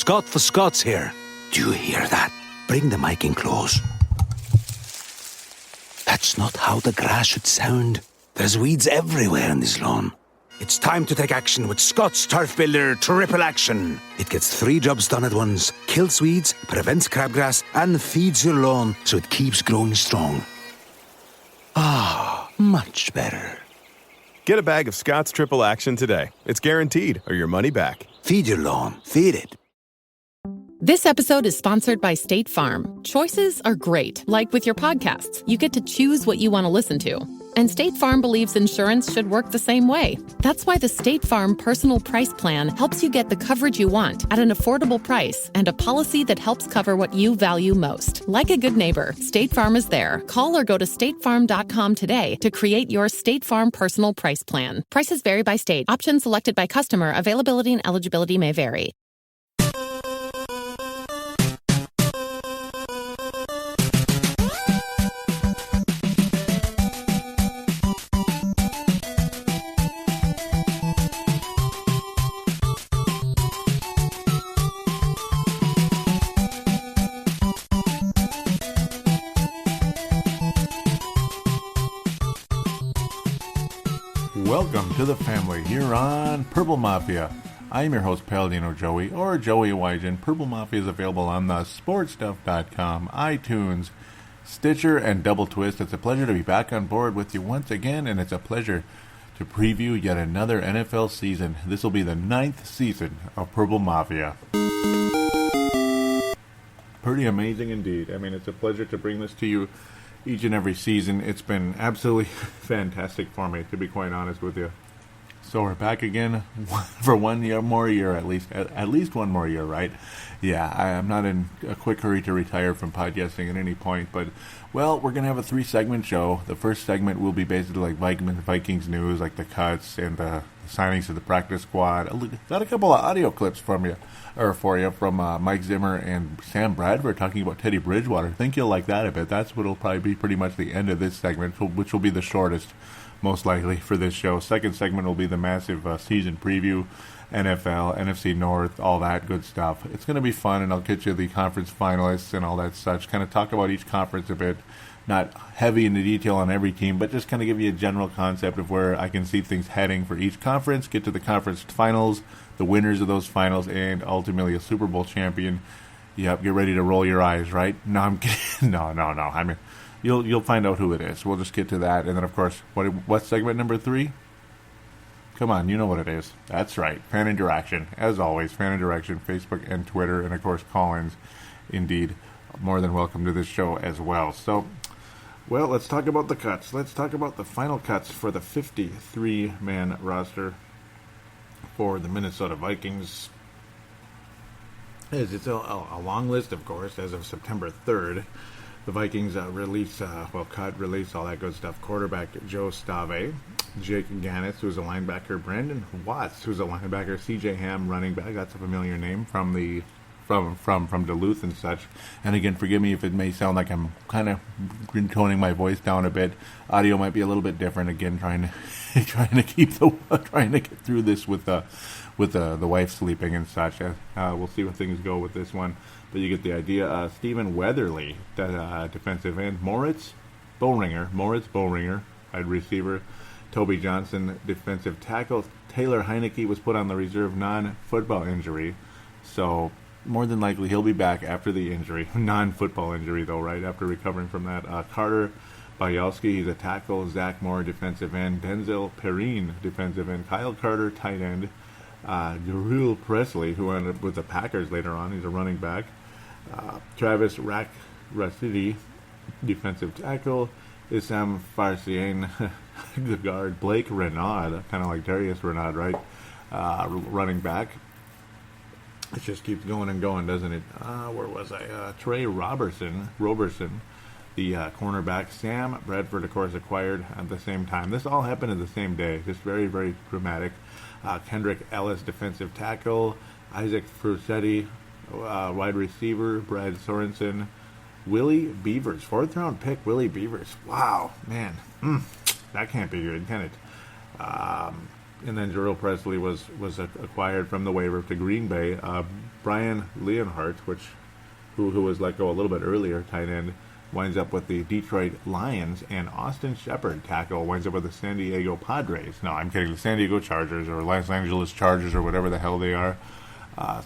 Scott for Scots here. Do you hear that? Bring the mic in close. That's not how the grass should sound. There's weeds everywhere in this lawn. It's time to take action with Scott's Turf Builder Triple Action. It gets 3 jobs done at once. Kills weeds, prevents crabgrass, and feeds your lawn so it keeps growing strong. Ah, much better. Get a bag of Scott's Triple Action today. It's guaranteed, or your money back. Feed your lawn. Feed it. This episode is sponsored by State Farm. Choices are great. Like with your podcasts, you get to choose what you want to listen to. And State Farm believes insurance should work the same way. That's why the State Farm Personal Price Plan helps you get the coverage you want at an affordable price and a policy that helps cover what you value most. Like a good neighbor, State Farm is there. Call or go to statefarm.com today to create your State Farm Personal Price Plan. Prices vary by state. Options selected by customer. Availability and eligibility may vary. Welcome to the family here on Purple Mafia. I am your host, Paladino Joey, or Joey Wygen. Purple Mafia is available on the sportstuff.com, iTunes, Stitcher, and Double Twist. It's a pleasure to be back on board with you once again, and it's a pleasure to preview yet another NFL season. This will be the 9th season of Purple Mafia. Pretty amazing indeed. I mean, it's a pleasure to bring this to you each and every season. It's been absolutely fantastic for me, to be quite honest with you. So we're back again for 1 more year, at least 1 more year, right? Yeah, I'm not in a quick hurry to retire from podcasting at any point, but, well, we're going to have a 3-segment show. The first segment will be basically like Vikings news, like the cuts and the signings of the practice squad. Got a couple of audio clips for you from Mike Zimmer and Sam Bradford talking about Teddy Bridgewater. I think you'll like that a bit. That's what will probably be pretty much the end of this segment, which will be the shortest, most likely, for this show. Second segment will be the massive season preview, NFL, NFC North, all that good stuff. It's going to be fun, and I'll get you the conference finalists and all that such. Kind of talk about each conference a bit. Not heavy into detail on every team, but just kind of give you a general concept of where I can see things heading for each conference. Get to the conference finals, the winners of those finals, and ultimately a Super Bowl champion. Yep, get ready to roll your eyes, right? No, I'm kidding. No. I mean, you'll find out who it is. We'll just get to that, and then of course, what's segment number 3? Come on, you know what it is. That's right, fan interaction. As always, fan interaction, Facebook and Twitter, and of course, call-ins. Indeed, more than welcome to this show as well. So, well, let's talk about the cuts. Let's talk about the final cuts for the 53-man roster for the Minnesota Vikings. It's a long list, of course, as of September 3rd. The Vikings release all that good stuff. Quarterback Joe Stave, Jake Gannis, who's a linebacker, Brandon Watts, who's a linebacker, C.J. Ham, running back. That's a familiar name from Duluth and such. And again, forgive me if it may sound like I'm kind of toning my voice down a bit. Audio might be a little bit different. Again, trying to get through this with the wife sleeping and such. We'll see where things go with this one, but you get the idea. Stephen Weatherly, defensive end. Moritz Bowringer, wide receiver. Toby Johnson, defensive tackle. Taylor Heineke was put on the reserve non-football injury, so more than likely he'll be back after the injury. Non-football injury, though, right? After recovering from that. Carter Bayalski, he's a tackle. Zach Moore, defensive end. Denzel Perrine, defensive end. Kyle Carter, tight end. Jarrell Presley, who ended up with the Packers later on. He's a running back. Travis Rasidi, defensive tackle. Issam Farsiane, the guard. Blake Renaud, kind of like Darius Renaud, right? Running back. It just keeps going and going, doesn't it? Where was I? Trey Roberson, the cornerback. Sam Bradford, of course, acquired at the same time. This all happened in the same day. Just very, very dramatic. Kendrick Ellis, defensive tackle. Isaac Frusetti, wide receiver. Brad Sorensen. Willie Beavers, 4th-round pick. Willie Beavers. Wow, man. That can't be good, can it? And then Jarrell Presley was acquired from the waiver to Green Bay. Brian Leonhardt, who was let go a little bit earlier, tight end, winds up with the Detroit Lions, and Austin Shepard, tackle, winds up with the San Diego Padres. No, I'm kidding. The San Diego Chargers, or Los Angeles Chargers, or whatever the hell they are,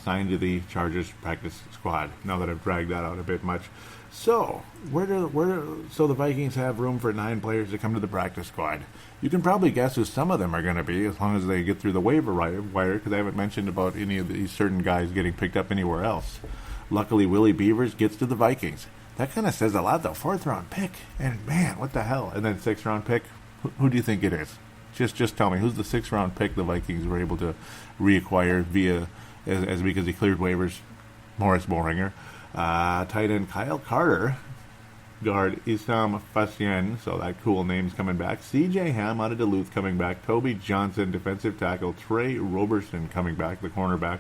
signed to the Chargers practice squad. Now that I've dragged that out a bit much. So, so the Vikings have room for 9 players to come to the practice squad. You can probably guess who some of them are going to be, as long as they get through the waiver wire, because I haven't mentioned about any of these certain guys getting picked up anywhere else. Luckily, Willie Beavers gets to the Vikings. That kind of says a lot, though. 4th-round pick, and man, what the hell? And then 6th-round pick. Who do you think it is? Just tell me, who's the 6th-round pick the Vikings were able to reacquire via, because he cleared waivers? Morris Boringer. Tight end Kyle Carter, guard Issam Fassian, so that cool name's coming back. C.J. Ham out of Duluth coming back. Toby Johnson, defensive tackle. Trey Roberson coming back, the cornerback.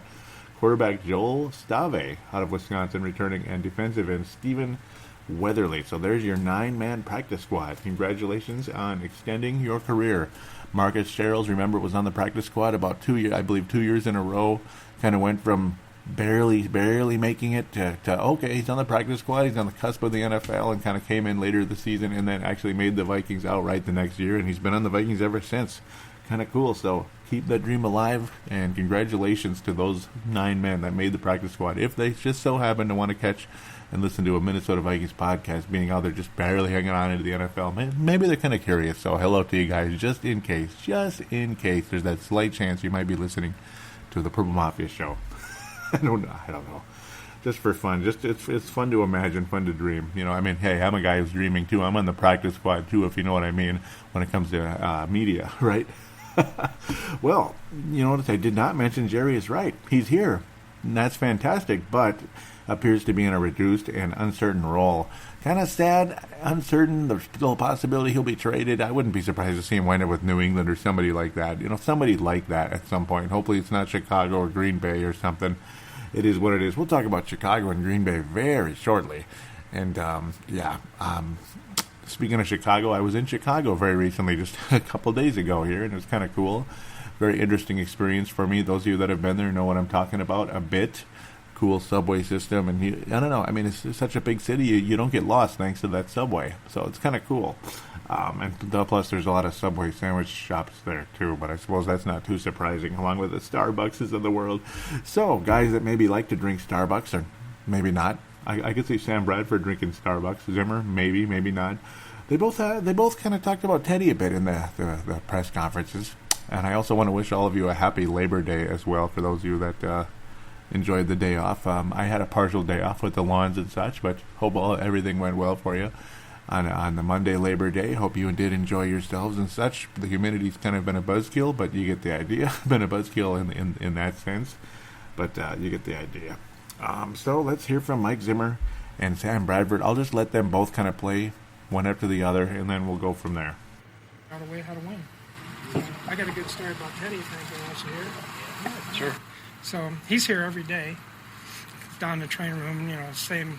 Quarterback Joel Stave out of Wisconsin returning, and defensive end Stephen Weatherly. So there's your 9-man practice squad. Congratulations on extending your career. Marcus Sherrills, remember, was on the practice squad about 2 years in a row. Kind of went from barely making it to okay, he's on the practice squad, he's on the cusp of the NFL, and kind of came in later this season and then actually made the Vikings outright the next year, and he's been on the Vikings ever since. Kind of cool. So keep that dream alive, and congratulations to those 9 men that made the practice squad. If they just so happen to want to catch and listen to a Minnesota Vikings podcast, being out there just barely hanging on into the NFL, maybe they're kind of curious. So hello to you guys, just in case there's that slight chance you might be listening to the Purple Mafia show. I don't know. Just for fun. It's fun to imagine, fun to dream. You know, I mean, hey, I'm a guy who's dreaming too. I'm on the practice squad too, if you know what I mean, when it comes to media, right? Well, you notice I did not mention Jerry is right. He's here, and that's fantastic, but appears to be in a reduced and uncertain role. Kind of sad, uncertain. There's still a possibility he'll be traded. I wouldn't be surprised to see him wind up with New England or somebody like that. You know, somebody like that at some point. Hopefully it's not Chicago or Green Bay or something. It is what it is. We'll talk about Chicago and Green Bay very shortly. And, speaking of Chicago, I was in Chicago very recently, just a couple days ago here, and it was kind of cool. Very interesting experience for me. Those of you that have been there know what I'm talking about a bit. Cool subway system, and I don't know. I mean, it's such a big city, you don't get lost thanks to that subway. So it's kind of cool. And plus, there's a lot of Subway sandwich shops there too. But I suppose that's not too surprising, along with the Starbuckses of the world. So, guys that maybe like to drink Starbucks, or maybe not. I could see Sam Bradford drinking Starbucks. Zimmer, maybe not. They both kind of talked about Teddy a bit in the press conferences. And I also want to wish all of you a happy Labor Day as well, for those of you that enjoyed the day off. I had a partial day off with the lawns and such, but hope everything went well for you on the Monday Labor Day. Hope you did enjoy yourselves and such. The humidity's kind of been a buzzkill, but you get the idea. Been a buzzkill in that sense, but you get the idea. So let's hear from Mike Zimmer and Sam Bradford. I'll just let them both kind of play one after the other, and then we'll go from there. How to win. I got a good story about Teddy, if anybody wants to hear it. Sure. So he's here every day, down in the training room. You know, same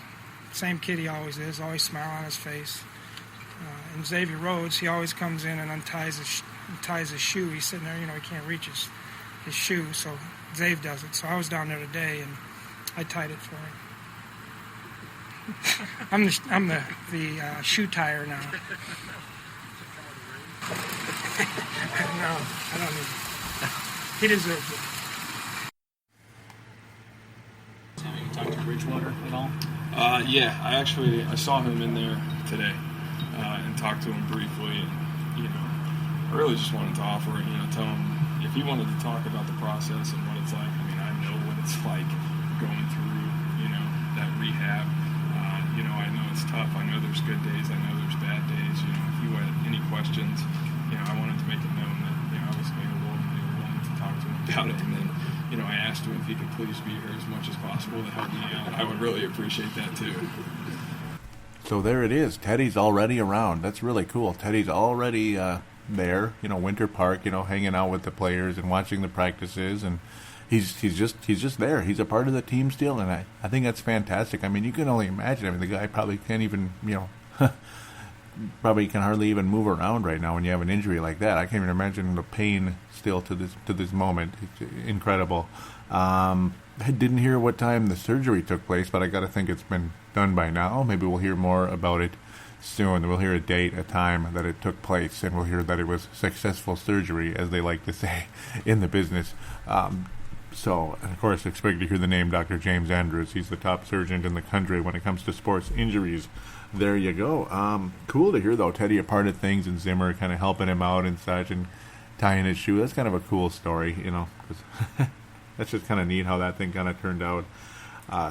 kid he always is, always smile on his face. And Xavier Rhodes, he always comes in and unties his shoe. He's sitting there, you know, he can't reach his shoe, so Xavier does it. So I was down there today, and I tied it for him. I'm the shoe tire now. No, I don't need it. He deserves it. Have you talked to Bridgewater at all? Yeah, I saw him in there today and talked to him briefly. And, you know, I really just wanted to offer, tell him if he wanted to talk about the process and what it's like. I mean, I know what it's like going through, that rehab. I know it's tough. I know there's good days. I know there's bad days. If you had any questions, I wanted to make it known that, I was available and willing to talk to him about it. And then, I asked him if he could please be here as much as possible to help me out. I would really appreciate that too. So there it is. Teddy's already around. That's really cool. Teddy's already there, Winter Park, hanging out with the players and watching the practices, and he's just there. He's a part of the team still, and I think that's fantastic. I mean, you can only imagine. I mean, the guy probably can't even, probably can hardly even move around right now when you have an injury like that. I can't even imagine the pain still to this moment. It's incredible. I didn't hear what time the surgery took place, but I got to think it's been done by now. Maybe we'll hear more about it soon. We'll hear a date, a time that it took place, and we'll hear that it was successful surgery, as they like to say in the business. So, and of course, expect to hear the name Dr. James Andrews. He's the top surgeon in the country when it comes to sports injuries. There you go. Cool to hear, though, Teddy a part of things and Zimmer kind of helping him out and such and tying his shoe. That's kind of a cool story, you know. 'Cause that's just kind of neat how that thing kind of turned out.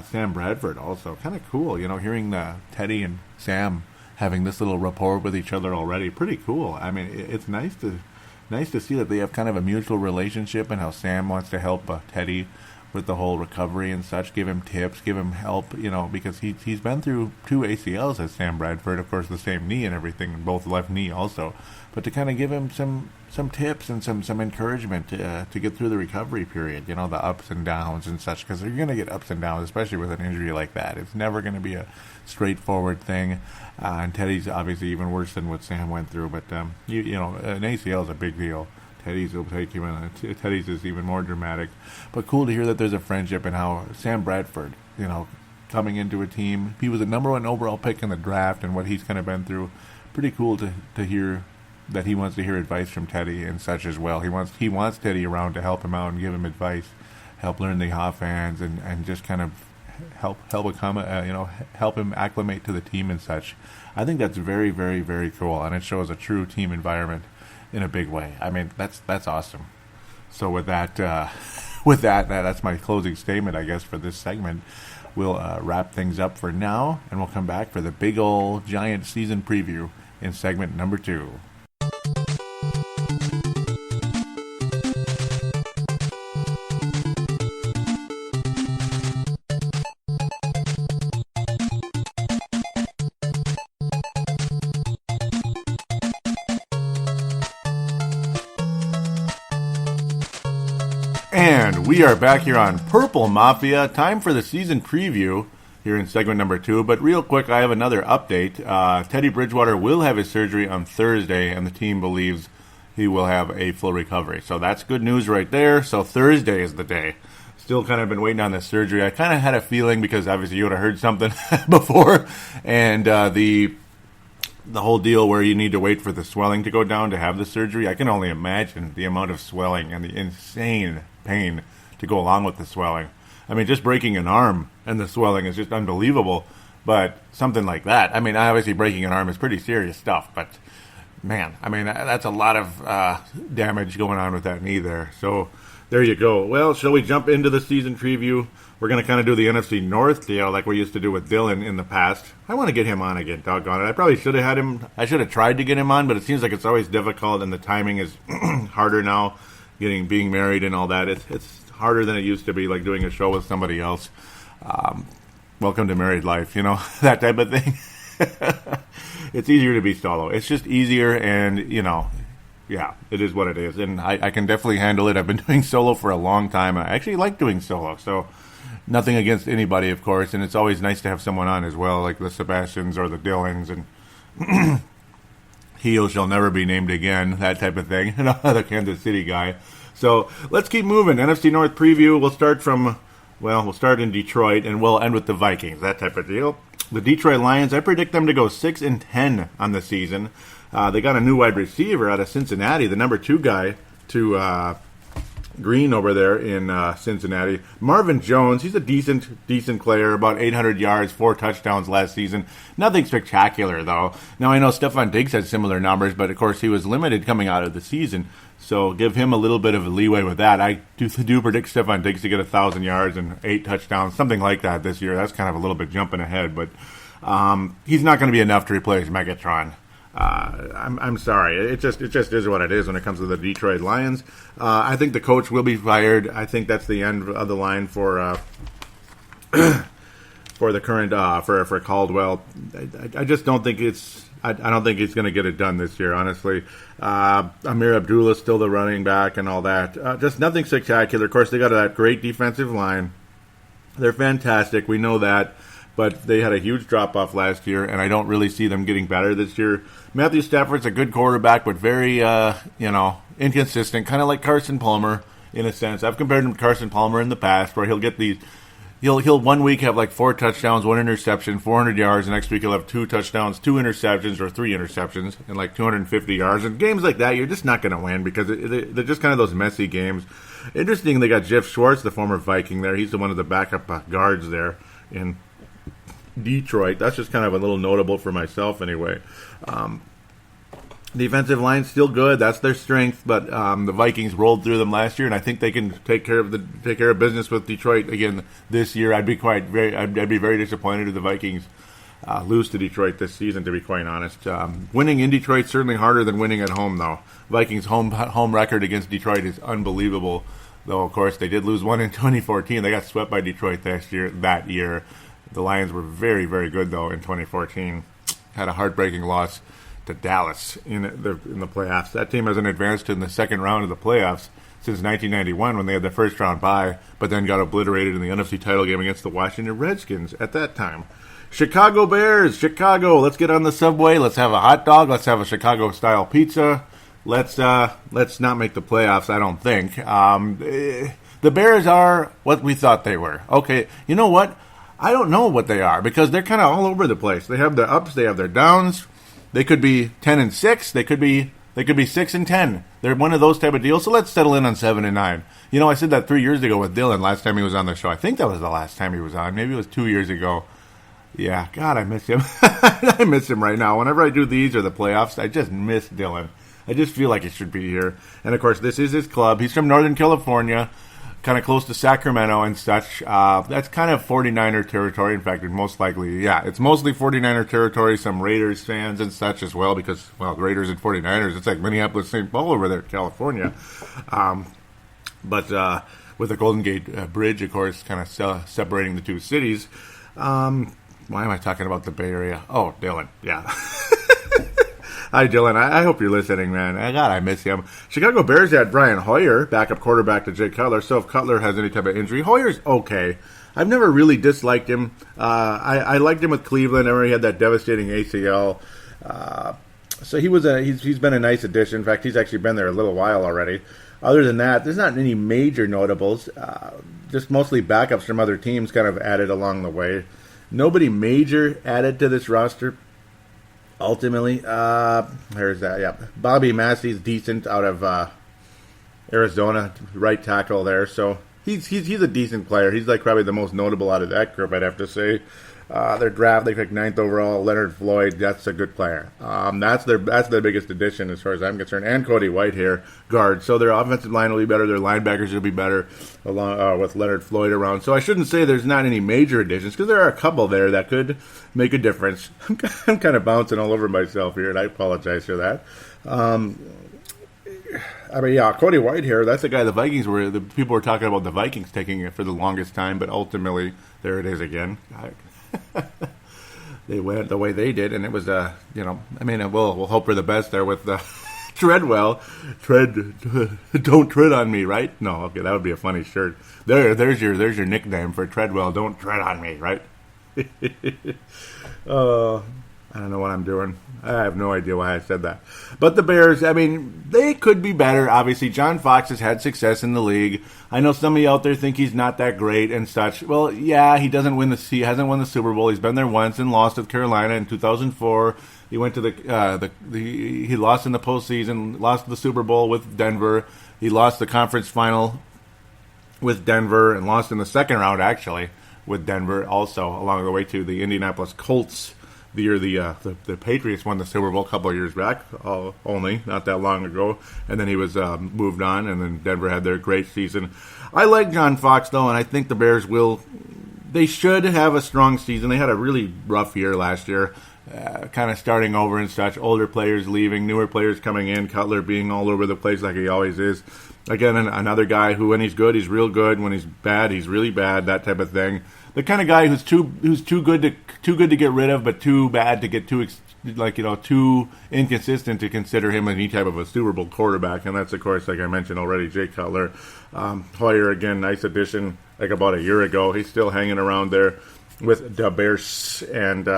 Sam Bradford also, kind of cool, you know, hearing Teddy and Sam having this little rapport with each other already. Pretty cool. I mean, it's nice to see that they have kind of a mutual relationship and how Sam wants to help Teddy with the whole recovery and such, give him tips, give him help, you know, because he's been through 2 ACLs as Sam Bradford, of course, the same knee and everything, and both left knee also. But to kind of give him some tips and some encouragement to get through the recovery period, you know, the ups and downs and such, because you're going to get ups and downs, especially with an injury like that. It's never going to be a straightforward thing, and Teddy's obviously even worse than what Sam went through, but, you know, an ACL is a big deal. Teddy's will take him in. Teddy's is even more dramatic. But cool to hear that there's a friendship and how Sam Bradford, you know, coming into a team, he was a number 1 overall pick in the draft and what he's kind of been through. Pretty cool to hear that he wants to hear advice from Teddy and such as well. He wants Teddy around to help him out and give him advice, help learn the offense and just kind of help him acclimate to the team and such. I think that's very, very, very cool, and it shows a true team environment in a big way. I mean, that's awesome. So with that, that's my closing statement, I guess, for this segment. We'll wrap things up for now, and we'll come back for the big old giant season preview in segment number 2. And we are back here on Purple Mafia. Time for the season preview here in segment number 2. But real quick, I have another update. Teddy Bridgewater will have his surgery on Thursday, and the team believes he will have a full recovery. So that's good news right there. So Thursday is the day. Still kind of been waiting on this surgery. I kind of had a feeling, because obviously you would have heard something before, and the whole deal where you need to wait for the swelling to go down to have the surgery. I can only imagine the amount of swelling and the insane pain to go along with the swelling. I mean, just breaking an arm and the swelling is just unbelievable. But something like that, I mean, obviously breaking an arm is pretty serious stuff. But, man, I mean, that's a lot of damage going on with that knee there. So there you go. Well, shall we jump into the season preview? We're going to kind of do the NFC North deal like we used to do with Dylan in the past. I want to get him on again, doggone it. I probably should have had him. I should have tried to get him on, but it seems like it's always difficult, and the timing is harder now, being married and all that. It's harder than it used to be, like doing a show with somebody else. Welcome to married life, you know, that type of thing. It's easier to be solo. It's just easier, and, you know, yeah, it is what it is. And I can definitely handle it. I've been doing solo for a long time. I actually like doing solo, so nothing against anybody, of course, and it's always nice to have someone on as well, like the Sebastians or the Dylans, and he who shall never be named again, that type of thing, the Kansas City guy. So let's keep moving. NFC North preview. We'll start in Detroit, and we'll end with the Vikings, that type of deal. The Detroit Lions, I predict them to go 6-10 on the season. They got a new wide receiver out of Cincinnati, the number 2 guy to Green over there in Cincinnati. Marvin Jones, he's a decent player, about 800 yards, 4 touchdowns last season. Nothing spectacular, though. Now, I know Stephon Diggs had similar numbers, but, of course, he was limited coming out of the season, so give him a little bit of a leeway with that. I do predict Stephon Diggs to get 1,000 yards and 8 touchdowns, something like that this year. That's kind of a little bit jumping ahead, but he's not going to be enough to replace Megatron. I'm sorry. It just is what it is when it comes to the Detroit Lions. I think the coach will be fired. I think that's the end of the line for the current for Caldwell. I just don't think I don't think he's going to get it done this year, honestly. Amir Abdullah's still the running back and all that. Just nothing spectacular. Of course, they got that great defensive line. They're fantastic. We know that. But they had a huge drop-off last year, and I don't really see them getting better this year. Matthew Stafford's a good quarterback, but very, inconsistent, kind of like Carson Palmer. in a sense. I've compared him to Carson Palmer in the past, where he'll get these. He'll 1 week have like 4 touchdowns, 1 interception, 400 yards. The next week he'll have 2 touchdowns, 2 interceptions, or 3 interceptions, and like 250 yards. And games like that, you're just not going to win because they're just kind of those messy games. Interesting, they got Jeff Schwartz, the former Viking there. He's the one of the backup guards there in Detroit. That's just kind of a little notable for myself anyway. Defensive line's still good. That's their strength, but the Vikings rolled through them last year, and I think they can take care of business with Detroit again this year. I'd be very disappointed if the Vikings lose to Detroit this season, to be quite honest. Winning in Detroit certainly harder than winning at home, though. Vikings' home record against Detroit is unbelievable, though. Of course, they did lose one in 2014. They got swept by Detroit that year. The Lions were very, very good, though, in 2014. Had a heartbreaking loss to Dallas in the playoffs. That team hasn't advanced in the second round of the playoffs since 1991 when they had their first round bye, but then got obliterated in the NFC title game against the Washington Redskins at that time. Chicago Bears, Chicago. Let's get on the subway. Let's have a hot dog. Let's have a Chicago-style pizza. Let's not make the playoffs, I don't think. The Bears are what we thought they were. Okay, you know what? I don't know what they are because they're kind of all over the place. They have their ups, they have their downs. They could be 10-6. They could be 6-10. They're one of those type of deals. So let's settle in on 7-9. You know, I said that 3 years ago with Dylan. Last time he was on the show, I think that was the last time he was on. Maybe it was 2 years ago. Yeah, God, I miss him. I miss him right now. Whenever I do these or the playoffs, I just miss Dylan. I just feel like he should be here. And of course, this is his club. He's from Northern California, kind of close to Sacramento and such. That's kind of 49er territory. In fact, most likely, it's mostly 49er territory. Some Raiders fans and such as well, because, Raiders and 49ers, it's like Minneapolis, St. Paul over there, California. But with the Golden Gate Bridge, of course, kind of separating the two cities. Why am I talking about the Bay Area? Oh, Dylan, yeah. Hi, Dylan. I hope you're listening, man. God, I miss him. Chicago Bears had Brian Hoyer, backup quarterback to Jay Cutler. So if Cutler has any type of injury, Hoyer's okay. I've never really disliked him. I liked him with Cleveland. He had that devastating ACL. So he's been a nice addition. In fact, he's actually been there a little while already. Other than that, there's not any major notables. Just mostly backups from other teams kind of added along the way. Nobody major added to this roster. Ultimately, there's that. Yeah, Bobby Massey's decent out of Arizona, right tackle there. So he's a decent player. He's like probably the most notable out of that group, I'd have to say. Their draft, they picked 9th overall. Leonard Floyd, that's a good player. That's their biggest addition as far as I'm concerned. And Cody Whitehair, guard. So their offensive line will be better. Their linebackers will be better along with Leonard Floyd around. So I shouldn't say there's not any major additions because there are a couple there that could make a difference. I'm kind of bouncing all over myself here, and I apologize for that. Cody Whitehair, that's the guy the people were talking about the Vikings taking it for the longest time, but ultimately, there it is again. They went the way they did, and it was, we'll hope for the best there with Treadwell. Don't tread on me, right? No, okay, that would be a funny shirt. There's your nickname for Treadwell. Don't tread on me, right? I don't know what I'm doing. I have no idea why I said that. But the Bears, they could be better. Obviously, John Fox has had success in the league. I know some of you out there think he's not that great and such. Well, yeah, he hasn't won the Super Bowl. He's been there once and lost with Carolina in 2004. He went to he lost in the postseason, lost the Super Bowl with Denver. He lost the conference final with Denver and lost in the second round, actually, with Denver also, along the way to the Indianapolis Colts. The year the Patriots won the Super Bowl a couple of years back, only, not that long ago. And then he was moved on, and then Denver had their great season. I like John Fox, though, and I think the Bears they should have a strong season. They had a really rough year last year, kind of starting over and such. Older players leaving, newer players coming in, Cutler being all over the place like he always is. Again, another guy who, when he's good, he's real good. When he's bad, he's really bad, that type of thing. The kind of guy who's too good to get rid of, but too bad to get too inconsistent to consider him any type of a Super Bowl quarterback. And that's, of course, like I mentioned already, Jay Cutler. Hoyer, again, nice addition, like about a year ago. He's still hanging around there with the Bears. And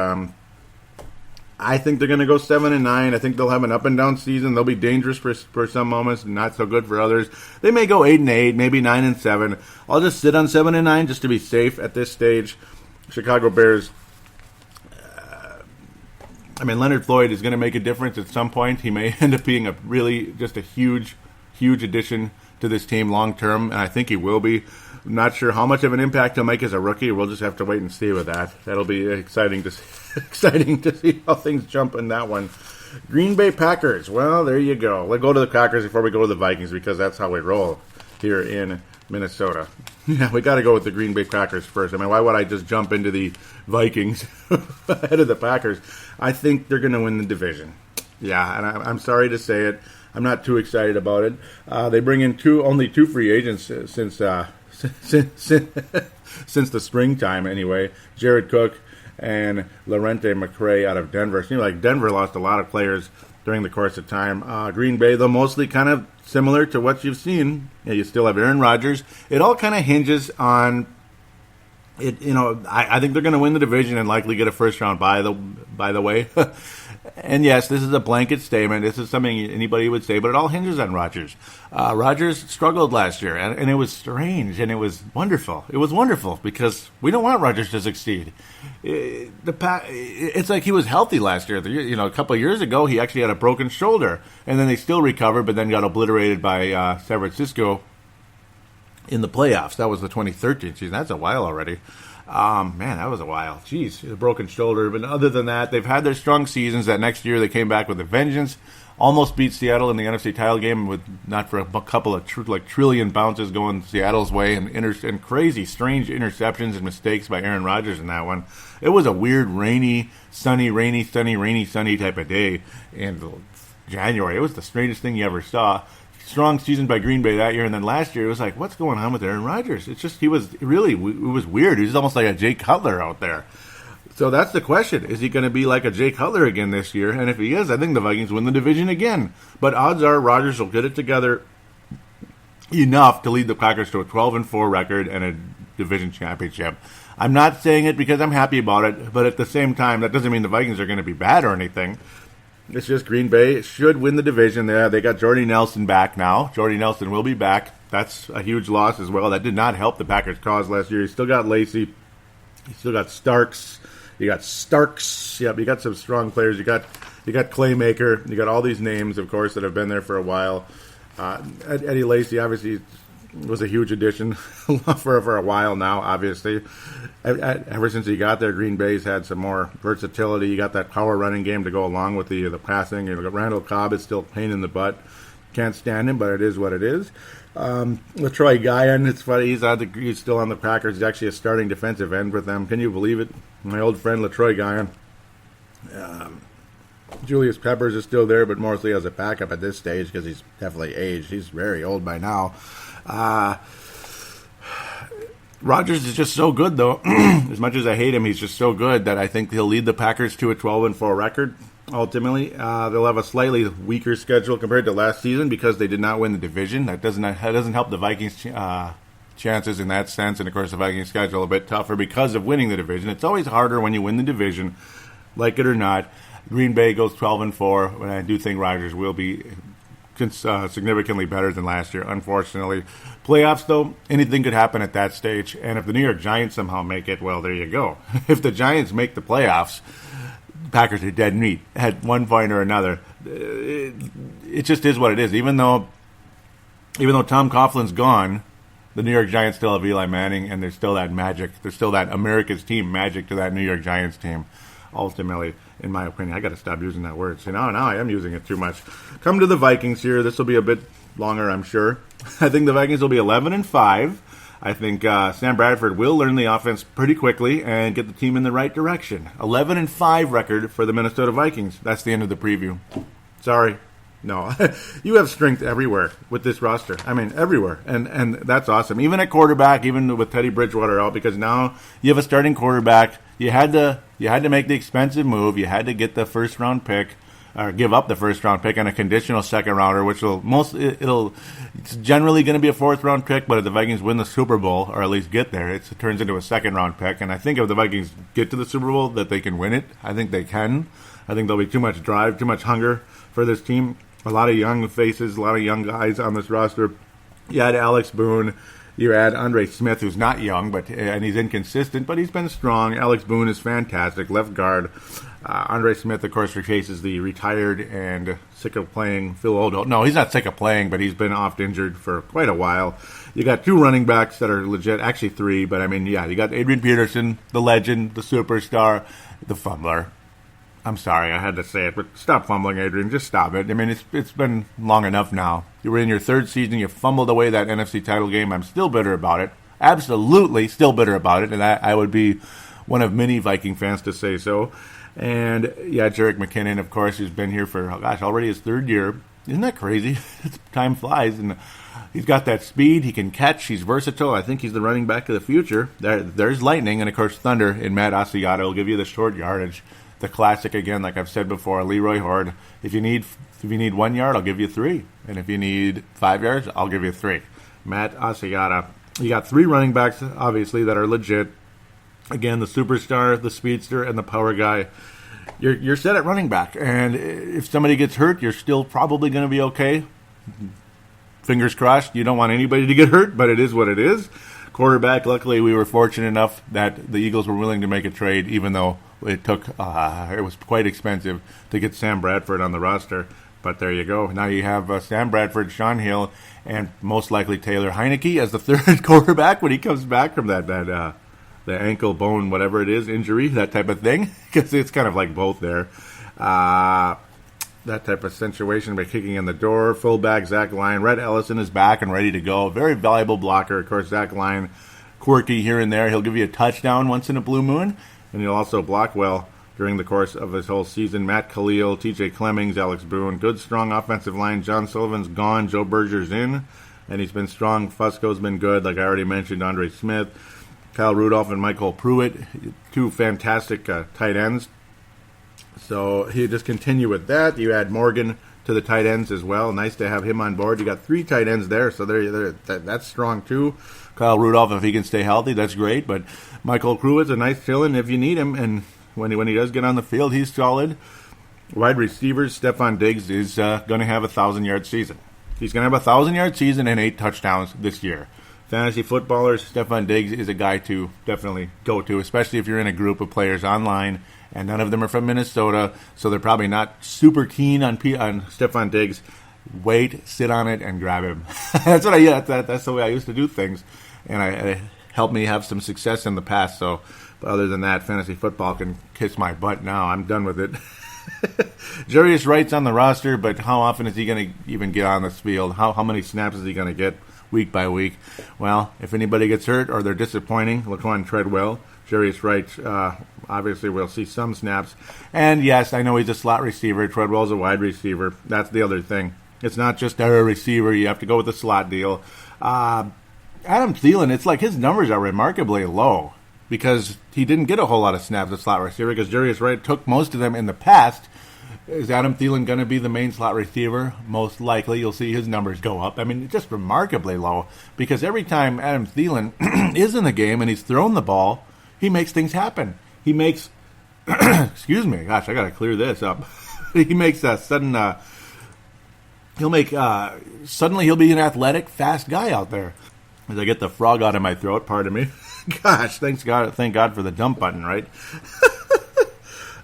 I think they're going to go 7-9. I think they'll have an up and down season. They'll be dangerous for some moments, and not so good for others. They may go 8-8, maybe 9-7. I'll just sit on 7-9 just to be safe at this stage. Chicago Bears. Leonard Floyd is going to make a difference at some point. He may end up being just a huge addition to this team long term, and I think he will be. I'm not sure how much of an impact he'll make as a rookie. We'll just have to wait and see with that. That'll be exciting to see how things jump in that one. Green Bay Packers. Well, there you go. Let's go to the Packers before we go to the Vikings, because that's how we roll here in Minnesota. Yeah, we got to go with the Green Bay Packers first. Why would I just jump into the Vikings ahead of the Packers? I think they're going to win the division. Yeah, and I'm sorry to say it. I'm not too excited about it. They bring in only two free agents since the springtime anyway. Jared Cook and Lorente McRae out of Denver. It seems like Denver lost a lot of players during the course of time. Green Bay, though, mostly kind of similar to what you've seen. You still have Aaron Rodgers. It all kind of hinges on it. I think they're going to win the division and likely get a first round by the way. And yes, this is a blanket statement. This is something anybody would say, but it all hinges on Rodgers. Rodgers struggled last year, and it was strange, and it was wonderful. It was wonderful because we don't want Rodgers to succeed. It's like he was healthy last year. A couple of years ago, he actually had a broken shoulder, and then they still recovered, but then got obliterated by San Francisco in the playoffs. That was the 2013 season. That's a while already. Man, that was a while. Jeez, a broken shoulder. But other than that, they've had their strong seasons. That next year they came back with a vengeance. Almost beat Seattle in the NFC title game with not for a couple of trillion bounces going Seattle's way and crazy, strange interceptions and mistakes by Aaron Rodgers in that one. It was a weird, rainy, sunny type of day in January. It was the strangest thing you ever saw. Strong season by Green Bay that year, and then last year it was like, what's going on with Aaron Rodgers? It's just it was weird. He was almost like a Jay Cutler out there. So that's the question. Is he going to be like a Jay Cutler again this year? And if he is, I think the Vikings win the division again. But odds are Rodgers will get it together enough to lead the Packers to a 12-4 record and a division championship. I'm not saying it because I'm happy about it, but at the same time, that doesn't mean the Vikings are going to be bad or anything. It's just Green Bay should win the division. They got Jordy Nelson back now. Jordy Nelson will be back. That's a huge loss as well. That did not help the Packers' cause last year. You still got Lacey. You still got Starks. You got Starks. Yep, you got some strong players. You got Claymaker. You got all these names, of course, that have been there for a while. Eddie Lacy obviously was a huge addition for a while now, obviously. Ever since he got there, Green Bay's had some more versatility. You got that power running game to go along with the passing. Randall Cobb is still a pain in the butt. Can't stand him, but it is what it is. LaTroy Guion, it's funny, he's still on the Packers. He's actually a starting defensive end with them. Can you believe it? My old friend LaTroy Guion. Julius Peppers is still there, but mostly as a backup at this stage because he's definitely aged. He's very old by now. Rodgers is just so good, though. As much as I hate him, he's just so good that I think he'll lead the Packers to a 12-4 record. Ultimately, they'll have a slightly weaker schedule compared to last season because they did not win the division. That doesn't help the Vikings' chances in that sense. And of course, the Vikings' schedule a bit tougher because of winning the division. It's always harder when you win the division, like it or not. Green Bay goes 12-4, and I do think Rodgers will be significantly better than last year, unfortunately. Playoffs, though, anything could happen at that stage. And if the New York Giants somehow make it, well, there you go. If the Giants make the playoffs, Packers are dead meat at one point or another. It just is what it is. Even though Tom Coughlin's gone, the New York Giants still have Eli Manning, and there's still that magic. There's still that America's team magic to that New York Giants team. Ultimately, in my opinion, I got to stop using that word. See, now I am using it too much. Come to the Vikings here. This will be a bit longer, I'm sure. I think the Vikings will be 11-5. I think Sam Bradford will learn the offense pretty quickly and get the team in the right direction. 11-5 record for the Minnesota Vikings. That's the end of the preview. Sorry. No. You have strength everywhere with this roster. I mean, everywhere. And that's awesome. Even at quarterback, even with Teddy Bridgewater out, because now you have a starting quarterback. You had to make the expensive move. You had to get the first round pick, or give up the first round pick and a conditional second rounder, which it's generally going to be a fourth round pick. But if the Vikings win the Super Bowl, or at least get there, it turns into a second round pick. And I think if the Vikings get to the Super Bowl, that they can win it. I think they can. I think there'll be too much drive, too much hunger for this team. A lot of young faces, a lot of young guys on this roster. You had Alex Boone. You add Andre Smith, who's not young, and he's inconsistent, but he's been strong. Alex Boone is fantastic, left guard. Andre Smith, of course, replaces the retired and sick of playing Phil Odo. No, he's not sick of playing, but he's been oft injured for quite a while. You got 2 running backs that are legit, actually 3, but I mean, yeah, you got Adrian Peterson, the legend, the superstar, the fumbler. I'm sorry, I had to say it, but stop fumbling, Adrian. Just stop it. I mean, it's been long enough now. You were in your 3rd season. You fumbled away that NFC title game. I'm still bitter about it. Absolutely still bitter about it, and I would be one of many Viking fans to say so. And, yeah, Jerick McKinnon, of course, who's been here for, already his 3rd year. Isn't that crazy? Time flies, and he's got that speed. He can catch. He's versatile. I think he's the running back of the future. There's lightning, and, of course, thunder in Matt Asiata will give you the short yardage. The classic, again, like I've said before, Leroy Horde. If you need 1 yard, I'll give you 3. And if you need 5 yards, I'll give you 3. Matt Asiata. You got 3 running backs, obviously, that are legit. Again, the superstar, the speedster, and the power guy. You're set at running back. And if somebody gets hurt, you're still probably going to be okay. Fingers crossed. You don't want anybody to get hurt, but it is what it is. Quarterback, luckily, we were fortunate enough that the Eagles were willing to make a trade, even though it was quite expensive to get Sam Bradford on the roster. But there you go. Now you have Sam Bradford, Sean Hill, and most likely Taylor Heineke as the 3rd quarterback when he comes back from the ankle bone, whatever it is, injury, that type of thing. Because it's kind of like both there. That type of situation by kicking in the door. Fullback, Zach Lyon. Rhett Ellison is back and ready to go. Very valuable blocker. Of course, Zach Lyon, quirky here and there. He'll give you a touchdown once in a blue moon. And he'll also block well during the course of his whole season. Matt Khalil, TJ Clemmings, Alex Boone. Good, strong offensive line. John Sullivan's gone. Joe Berger's in. And he's been strong. Fusco's been good. Like I already mentioned, Andre Smith. Kyle Rudolph and Michael Pruitt. 2 fantastic tight ends. So you just continue with that. You add Morgan to the tight ends as well. Nice to have him on board. You got 3 tight ends there, so that's strong too. Kyle Rudolph, if he can stay healthy, that's great. But Michael Pruitt's a nice fill-in if you need him, and when he does get on the field, he's solid. Wide receivers, Stephon Diggs is going to have a 1,000-yard season. He's going to have a 1,000-yard season and 8 touchdowns this year. Fantasy footballers, Stephon Diggs is a guy to definitely go to, especially if you're in a group of players online, and none of them are from Minnesota, so they're probably not super keen on Stephon Diggs. Wait, sit on it, and grab him. That's the way I used to do things, and it helped me have some success in the past. So, but other than that, fantasy football can kiss my butt now. I'm done with it. Jarius Wright's on the roster, but how often is he going to even get on this field? How many snaps is he going to get week by week? Well, if anybody gets hurt or they're disappointing, Laquan Treadwell. Jarius Wright, obviously, we'll see some snaps. And, yes, I know he's a slot receiver. Treadwell's a wide receiver. That's the other thing. It's not just a receiver. You have to go with the slot deal. Adam Thielen, it's like his numbers are remarkably low because he didn't get a whole lot of snaps at slot receiver because Jarius Wright took most of them in the past. Is Adam Thielen going to be the main slot receiver? Most likely. You'll see his numbers go up. I mean, it's just remarkably low because every time Adam Thielen is in the game and he's thrown the ball, he makes things happen. He makes, excuse me, gosh, I got to clear this up. He makes a sudden, suddenly he'll be an athletic, fast guy out there. As I get the frog out of my throat, pardon me. Gosh, thank God for the dump button, right?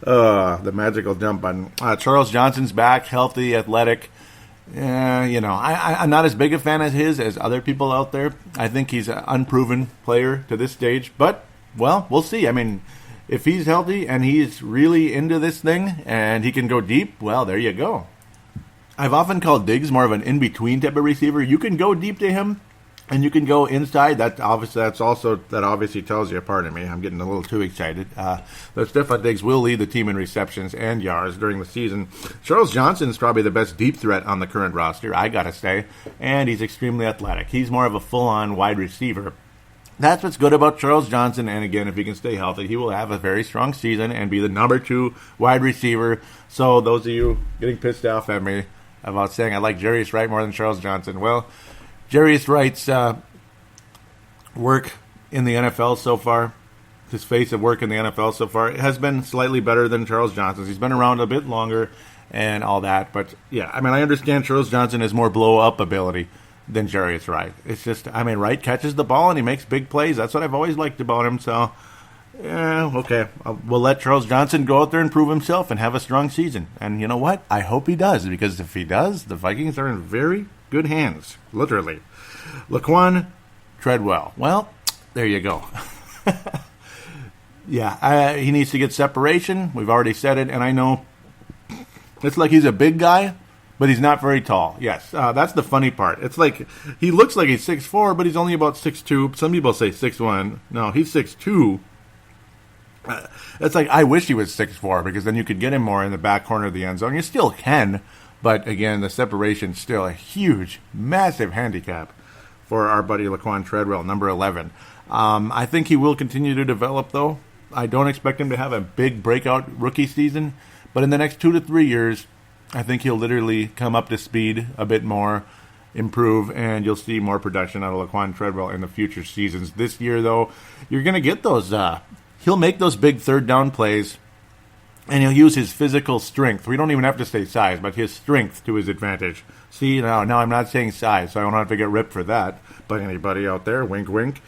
The magical dump button. Charles Johnson's back, healthy, athletic. I'm not as big a fan as his as other people out there. I think he's an unproven player to this stage, but well, we'll see. I mean, if he's healthy and he's really into this thing and he can go deep, well, there you go. I've often called Diggs more of an in-between type of receiver. You can go deep to him and you can go inside. That obviously tells you, pardon me, I'm getting a little too excited. But Stephon Diggs will lead the team in receptions and yards during the season. Charles Johnson is probably the best deep threat on the current roster, I got to say, and he's extremely athletic. He's more of a full-on wide receiver. That's what's good about Charles Johnson, and again, if he can stay healthy, he will have a very strong season and be the number 2 wide receiver. So those of you getting pissed off at me about saying I like Jarius Wright more than Charles Johnson, well, Jarius Wright's work in the NFL so far his face of work in the NFL so far has been slightly better than Charles Johnson's. He's been around a bit longer and all that. But, yeah, I mean, I understand Charles Johnson has more blow-up ability than Jarius Wright. It's just, I mean, Wright catches the ball and he makes big plays. That's what I've always liked about him. So, yeah, okay. We'll let Charles Johnson go out there and prove himself and have a strong season. And you know what? I hope he does, because if he does, the Vikings are in very good hands, literally. Laquan Treadwell. Well, there you go. Yeah, he needs to get separation. We've already said it, and I know it's like he's a big guy, but he's not very tall. Yes, that's the funny part. It's like he looks like he's 6'4", but he's only about 6'2". Some people say 6'1". No, he's 6'2". It's like, I wish he was 6'4", because then you could get him more in the back corner of the end zone. You still can, but again, the separation's still a huge, massive handicap for our buddy Laquan Treadwell, number 11. I think he will continue to develop, though. I don't expect him to have a big breakout rookie season, but in the next 2 to 3 years, I think he'll literally come up to speed a bit more, improve, and you'll see more production out of Laquan Treadwell in the future seasons. This year, though, you're going to get those. He'll make those big third down plays, and he'll use his physical strength. We don't even have to say size, but his strength to his advantage. See, now I'm not saying size, so I don't have to get ripped for that by anybody out there. Wink, wink.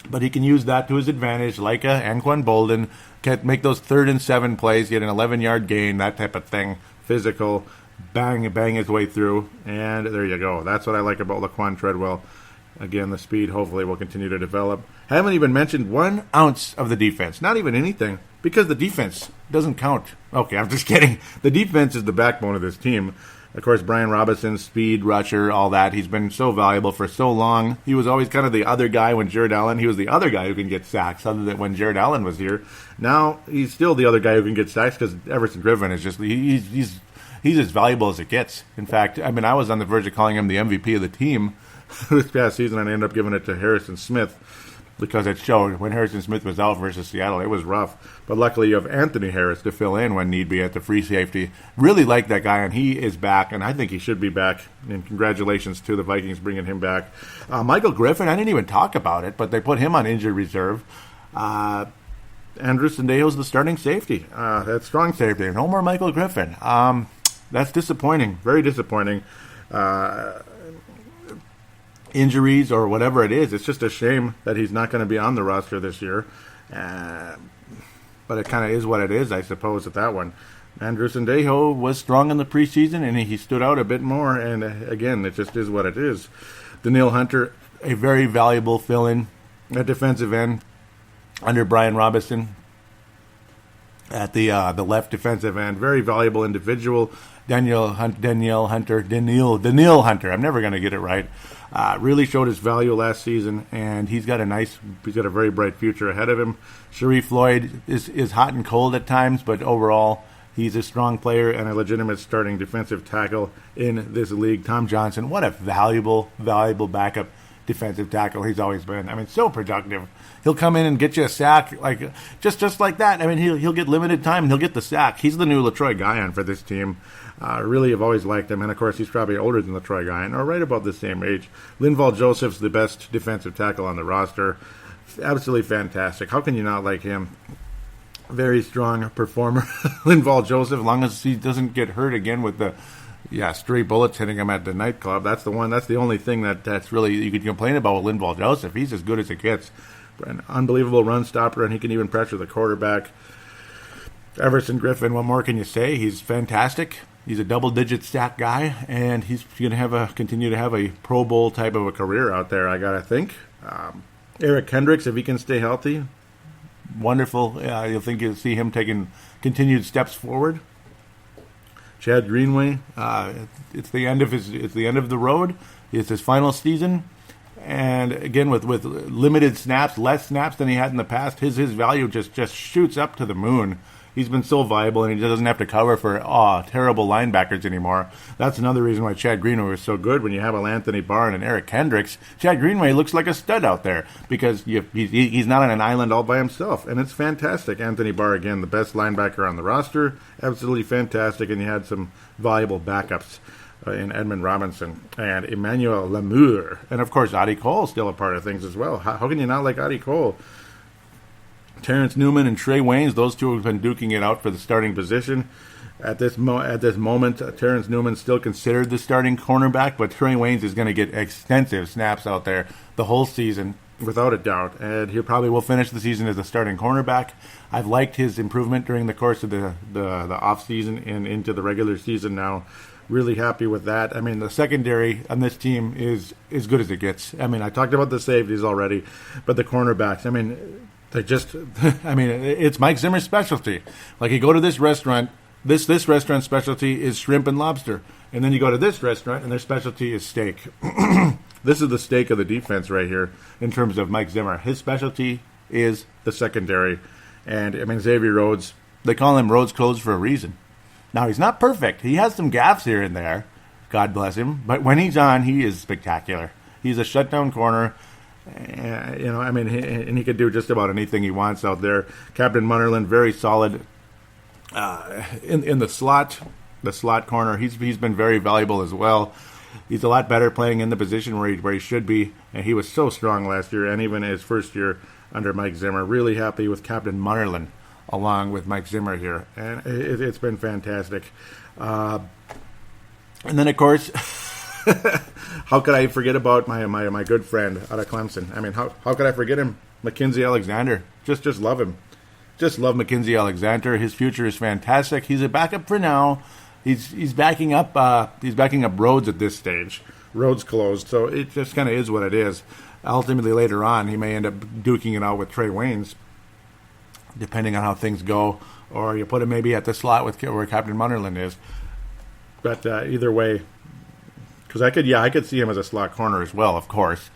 But he can use that to his advantage, like Anquan Bolden, can make those 3rd and 7 plays, get an 11-yard gain, that type of thing. Physical, bang his way through, and there you go. That's what I like about Laquan Treadwell. Again, the speed hopefully will continue to develop. Haven't even mentioned 1 ounce of the defense. Not even anything, because the defense doesn't count. Okay, I'm just kidding. The defense is the backbone of this team. Of course, Brian Robinson, speed, rusher, all that. He's been so valuable for so long. He was always kind of the other guy when Jared Allen. He was the other guy who can get sacks, other than when Jared Allen was here. Now he's still the other guy who can get sacks, because Everson Griffin is just he's as valuable as it gets. In fact, I mean, I was on the verge of calling him the MVP of the team this past season, and I ended up giving it to Harrison Smith, because it showed when Harrison Smith was out versus Seattle, it was rough. But luckily you have Anthony Harris to fill in when need be at the free safety. Really like that guy, and he is back, and I think he should be back. And congratulations to the Vikings bringing him back. Michael Griffin, I didn't even talk about it, but they put him on injured reserve. Andrew Sendejo's the starting safety. That's strong safety. No more Michael Griffin. That's disappointing, very disappointing. Injuries or whatever it is, it's just a shame that he's not going to be on the roster this year. But it kind of is what it is, I suppose, with that one. Andrew Sendejo was strong in the preseason, and he stood out a bit more, and again, it just is what it is. Daniil Hunter, a very valuable fill-in at defensive end under Brian Robinson at the left defensive end. Very valuable individual. Daniil Hunter. I'm never going to get it right. Really showed his value last season, and he's got a very bright future ahead of him. Sharif Floyd is hot and cold at times, but overall, he's a strong player and a legitimate starting defensive tackle in this league. Tom Johnson, what a valuable backup defensive tackle he's always been. I mean, so productive. He'll come in and get you a sack, like just like that. I mean, he'll get limited time and he'll get the sack. He's the new LaTroy Guion for this team. Really have always liked him, and of course he's probably older than LaTroy Guion, or right about the same age. Linval Joseph's the best defensive tackle on the roster. Absolutely fantastic. How can you not like him? Very strong performer. Linval Joseph, as long as he doesn't get hurt again with the stray bullets hitting him at the nightclub. That's the only thing that's really you could complain about with Linval Joseph. He's as good as it gets. An unbelievable run stopper, and he can even pressure the quarterback. Everson Griffin, what more can you say? He's fantastic. He's a double-digit sack guy, and he's going to continue to have a Pro Bowl type of a career out there, I got to think. Eric Kendricks, if he can stay healthy, wonderful. You'll see him taking continued steps forward. Chad Greenway, it's the end of the road. It's his final season, and again with limited snaps, less snaps than he had in the past, his value just shoots up to the moon. He's been so viable, and he doesn't have to cover for terrible linebackers anymore. That's another reason why Chad Greenway was so good. When you have Anthony Barr and Eric Kendricks, Chad Greenway looks like a stud out there because he's not on an island all by himself, and it's fantastic. Anthony Barr, again, the best linebacker on the roster, absolutely fantastic, and you had some valuable backups in Edmund Robinson and Emmanuel Lamour, and of course Adi Cole still a part of things as well. How can you not like Adi Cole? Terrence Newman and Trey Waynes, those two have been duking it out for the starting position. At this moment, Terrence Newman's still considered the starting cornerback, but Trey Waynes is going to get extensive snaps out there the whole season, without a doubt. And he probably will finish the season as a starting cornerback. I've liked his improvement during the course of the off-season and into the regular season now. Really happy with that. I mean, the secondary on this team is as good as it gets. I mean, I talked about the safeties already, but the cornerbacks, I mean, they just, I mean, it's Mike Zimmer's specialty. Like, you go to this restaurant, this restaurant's specialty is shrimp and lobster. And then you go to this restaurant, and their specialty is steak. This is the steak of the defense right here in terms of Mike Zimmer. His specialty is the secondary. And, I mean, Xavier Rhodes, they call him Rhodes Clothes for a reason. Now, he's not perfect. He has some gaffes here and there. God bless him. But when he's on, he is spectacular. He's a shutdown corner. You know, I mean, and he could do just about anything he wants out there. Captain Munnerlyn, very solid in the slot corner. He's been very valuable as well. He's a lot better playing in the position where he should be, and he was so strong last year and even his first year under Mike Zimmer. Really happy with Captain Munnerlyn along with Mike Zimmer here, and it's been fantastic. And then, of course, how could I forget about my good friend out of Clemson? I mean, how could I forget him? Mackenzie Alexander. Just love him. Just love Mackenzie Alexander. His future is fantastic. He's a backup for now. He's backing up Rhodes at this stage. Rhodes closed, so it just kind of is what it is. Ultimately, later on, he may end up duking it out with Trey Waynes, depending on how things go, or you put him maybe at the slot where Captain Munnerlyn is. But either way, because I could see him as a slot corner as well. Of course,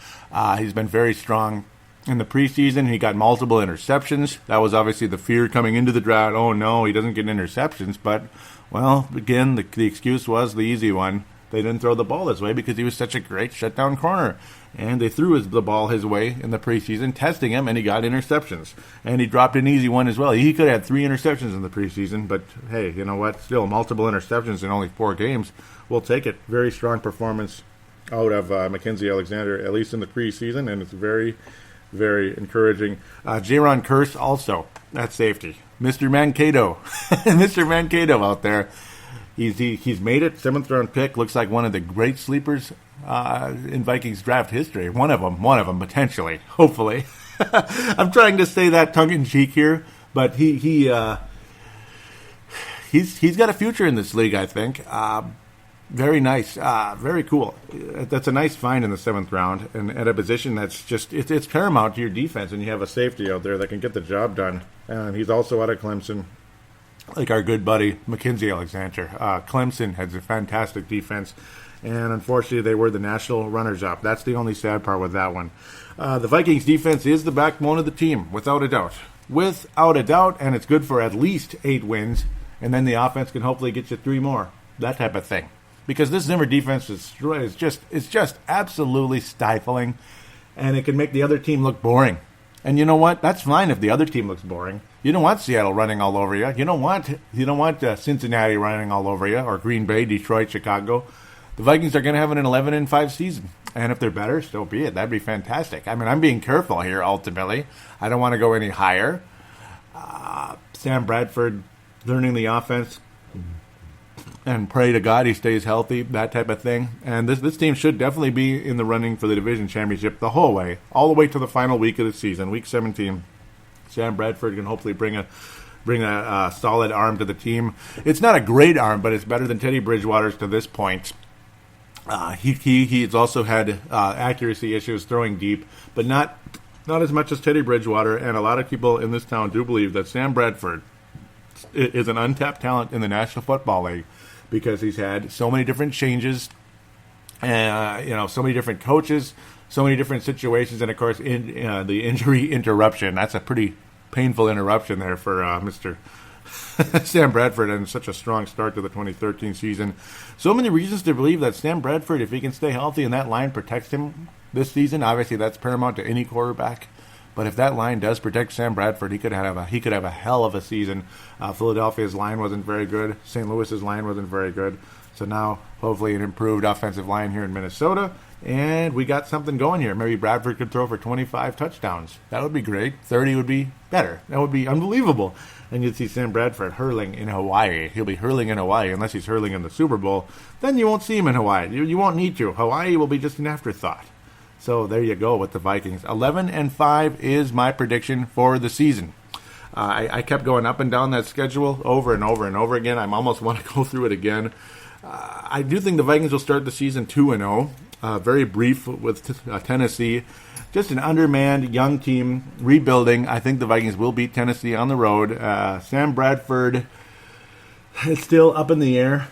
he's been very strong in the preseason. He got multiple interceptions. That was obviously the fear coming into the draft. Oh no, he doesn't get interceptions. But well, again, the excuse was the easy one. They didn't throw the ball his way because he was such a great shutdown corner. And they threw the ball his way in the preseason, testing him, and he got interceptions. And he dropped an easy one as well. He could have had 3 interceptions in the preseason, but hey, you know what? Still, multiple interceptions in only 4 games. We'll take it. Very strong performance out of Mackenzie Alexander, at least in the preseason, and it's very, very encouraging. Jaron Kearse also, at safety. Mr. Mankato. Mr. Mankato out there. He's made it. 7th-round pick. Looks like one of the great sleepers in Vikings draft history. One of them, potentially, hopefully. I'm trying to say that tongue-in-cheek here, but he's got a future in this league, I think. Very nice. Very cool. That's a nice find in the 7th round, and at a position that's just, it's paramount to your defense, and you have a safety out there that can get the job done. And he's also out of Clemson, like our good buddy Mackenzie Alexander. Clemson has a fantastic defense, and unfortunately they were the national runners-up. That's the only sad part with that one. The Vikings defense is the backbone of the team, without a doubt. Without a doubt, and it's good for at least 8 wins, and then the offense can hopefully get you 3 more. That type of thing. Because this Zimmer defense is just absolutely stifling, and it can make the other team look boring. And you know what? That's fine if the other team looks boring. You don't want Seattle running all over you. You don't want Cincinnati running all over you, or Green Bay, Detroit, Chicago. The Vikings are going to have an 11-5 season, and if they're better, so be it. That'd be fantastic. I mean, I'm being careful here. Ultimately, I don't want to go any higher. Sam Bradford learning the offense, and pray to God he stays healthy. That type of thing. And this team should definitely be in the running for the division championship the whole way, all the way to the final week of the season, week 17. Sam Bradford can hopefully bring a solid arm to the team. It's not a great arm, but it's better than Teddy Bridgewater's to this point. He's also had accuracy issues throwing deep, but not as much as Teddy Bridgewater. And a lot of people in this town do believe that Sam Bradford is an untapped talent in the National Football League because he's had so many different changes, so many different coaches, so many different situations, and of course, the injury interruption. That's a pretty painful interruption there for Mr. Sam Bradford, and such a strong start to the 2013 season. So many reasons to believe that Sam Bradford, if he can stay healthy and that line protects him this season, obviously that's paramount to any quarterback. But if that line does protect Sam Bradford, he could have a hell of a season. Philadelphia's line wasn't very good. St. Louis's line wasn't very good. So now, hopefully, an improved offensive line here in Minnesota. And we got something going here. Maybe Bradford could throw for 25 touchdowns. That would be great. 30 would be better. That would be unbelievable. And you'd see Sam Bradford hurling in Hawaii. He'll be hurling in Hawaii unless he's hurling in the Super Bowl. Then you won't see him in Hawaii. You won't need to. Hawaii will be just an afterthought. So there you go with the Vikings. 11-5 is my prediction for the season. I kept going up and down that schedule over and over and over again. I almost want to go through it again. I do think the Vikings will start the season 2-0. Very brief with Tennessee. Just an undermanned young team rebuilding. I think the Vikings will beat Tennessee on the road. Sam Bradford is still up in the air.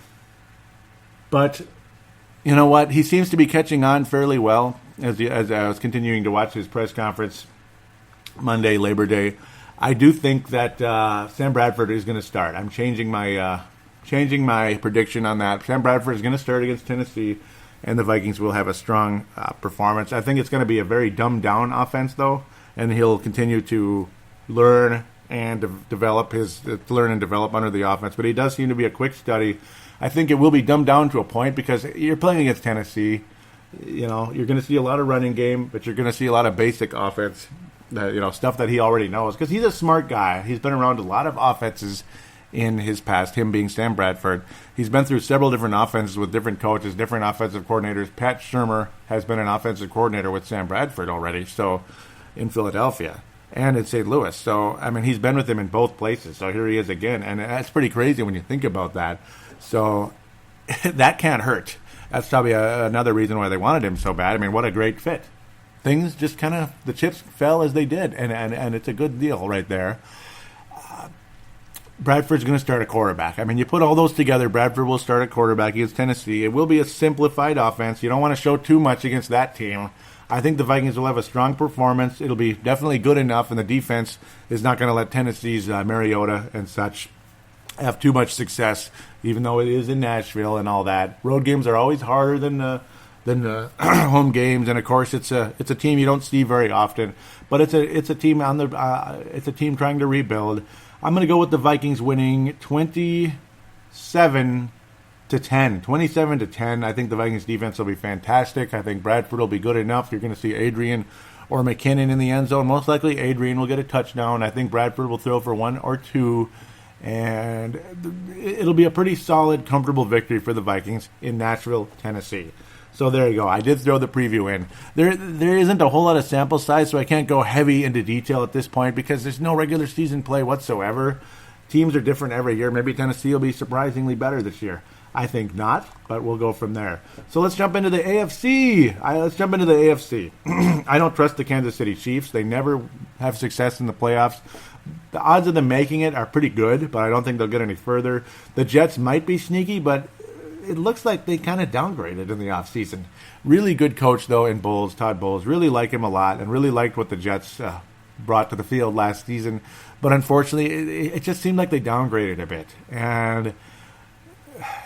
But you know what? He seems to be catching on fairly well as I was continuing to watch his press conference Monday, Labor Day. I do think that Sam Bradford is going to start. I'm changing my prediction on that. Sam Bradford is going to start against Tennessee, and the Vikings will have a strong performance. I think it's going to be a very dumbed-down offense, though, and he'll continue to learn and develop under the offense. But he does seem to be a quick study. I think it will be dumbed down to a point because you're playing against Tennessee. You're going to see a lot of running game, but you're going to see a lot of basic offense. Stuff that he already knows because he's a smart guy. He's been around a lot of offenses in his past, him being Sam Bradford. He's been through several different offenses with different coaches, different offensive coordinators. Pat Shurmur has been an offensive coordinator with Sam Bradford already, so in Philadelphia and in St. Louis. So, he's been with him in both places. So here he is again, and that's pretty crazy when you think about that. So that can't hurt. That's probably another reason why they wanted him so bad. What a great fit. Things just kind of, the chips fell as they did, and it's a good deal right there. Bradford's going to start a quarterback. You put all those together, Bradford will start a quarterback against Tennessee. It will be a simplified offense. You don't want to show too much against that team. I think the Vikings will have a strong performance. It'll be definitely good enough, and the defense is not going to let Tennessee's Mariota and such have too much success, even though it is in Nashville and all that. Road games are always harder than home games, and of course it's a team you don't see very often. But it's a team it's a team trying to rebuild. I'm going to go with the Vikings winning 27-10. 27-10. I think the Vikings defense will be fantastic. I think Bradford will be good enough. You're going to see Adrian or McKinnon in the end zone. Most likely Adrian will get a touchdown. I think Bradford will throw for 1 or 2. And it'll be a pretty solid, comfortable victory for the Vikings in Nashville, Tennessee. So there you go. I did throw the preview in. There isn't a whole lot of sample size, so I can't go heavy into detail at this point because there's no regular season play whatsoever. Teams are different every year. Maybe Tennessee will be surprisingly better this year. I think not, but we'll go from there. So let's jump into the AFC. I don't trust the Kansas City Chiefs. They never have success in the playoffs. The odds of them making it are pretty good, but I don't think they'll get any further. The Jets might be sneaky, but it looks like they kind of downgraded in the offseason. Really good coach, though, in Bowles, Todd Bowles. Really like him a lot and really liked what the Jets brought to the field last season. But unfortunately, it just seemed like they downgraded a bit. And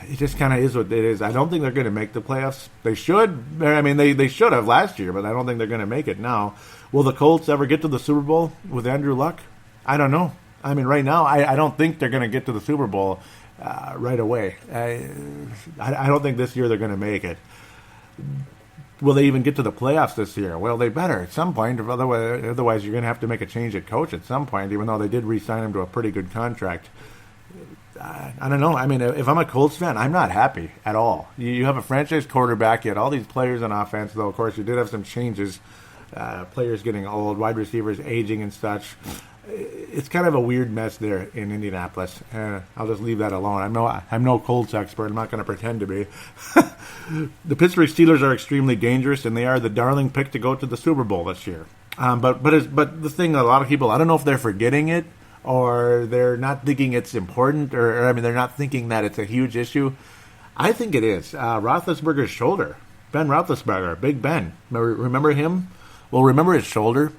it just kind of is what it is. I don't think they're going to make the playoffs. They should. They should have last year, but I don't think they're going to make it now. Will the Colts ever get to the Super Bowl with Andrew Luck? I don't know. Right now, I don't think they're going to get to the Super Bowl right away. I don't think this year they're going to make it. Will they even get to the playoffs this year? Well, they better at some point. Otherwise, you're going to have to make a change at coach at some point, even though they did re-sign him to a pretty good contract. I don't know. If I'm a Colts fan, I'm not happy at all. You have a franchise quarterback. You had all these players on offense, though, of course, you did have some changes. Players getting old, wide receivers aging and such. It's kind of a weird mess there in Indianapolis. I'll just leave that alone. I'm no Colts expert. I'm not going to pretend to be. The Pittsburgh Steelers are extremely dangerous, and they are the darling pick to go to the Super Bowl this year. But the thing, a lot of people, I don't know if they're forgetting it or they're not thinking it's important, or they're not thinking that it's a huge issue. I think it is. Roethlisberger's shoulder. Ben Roethlisberger, Big Ben. Remember him? Well, remember his shoulder?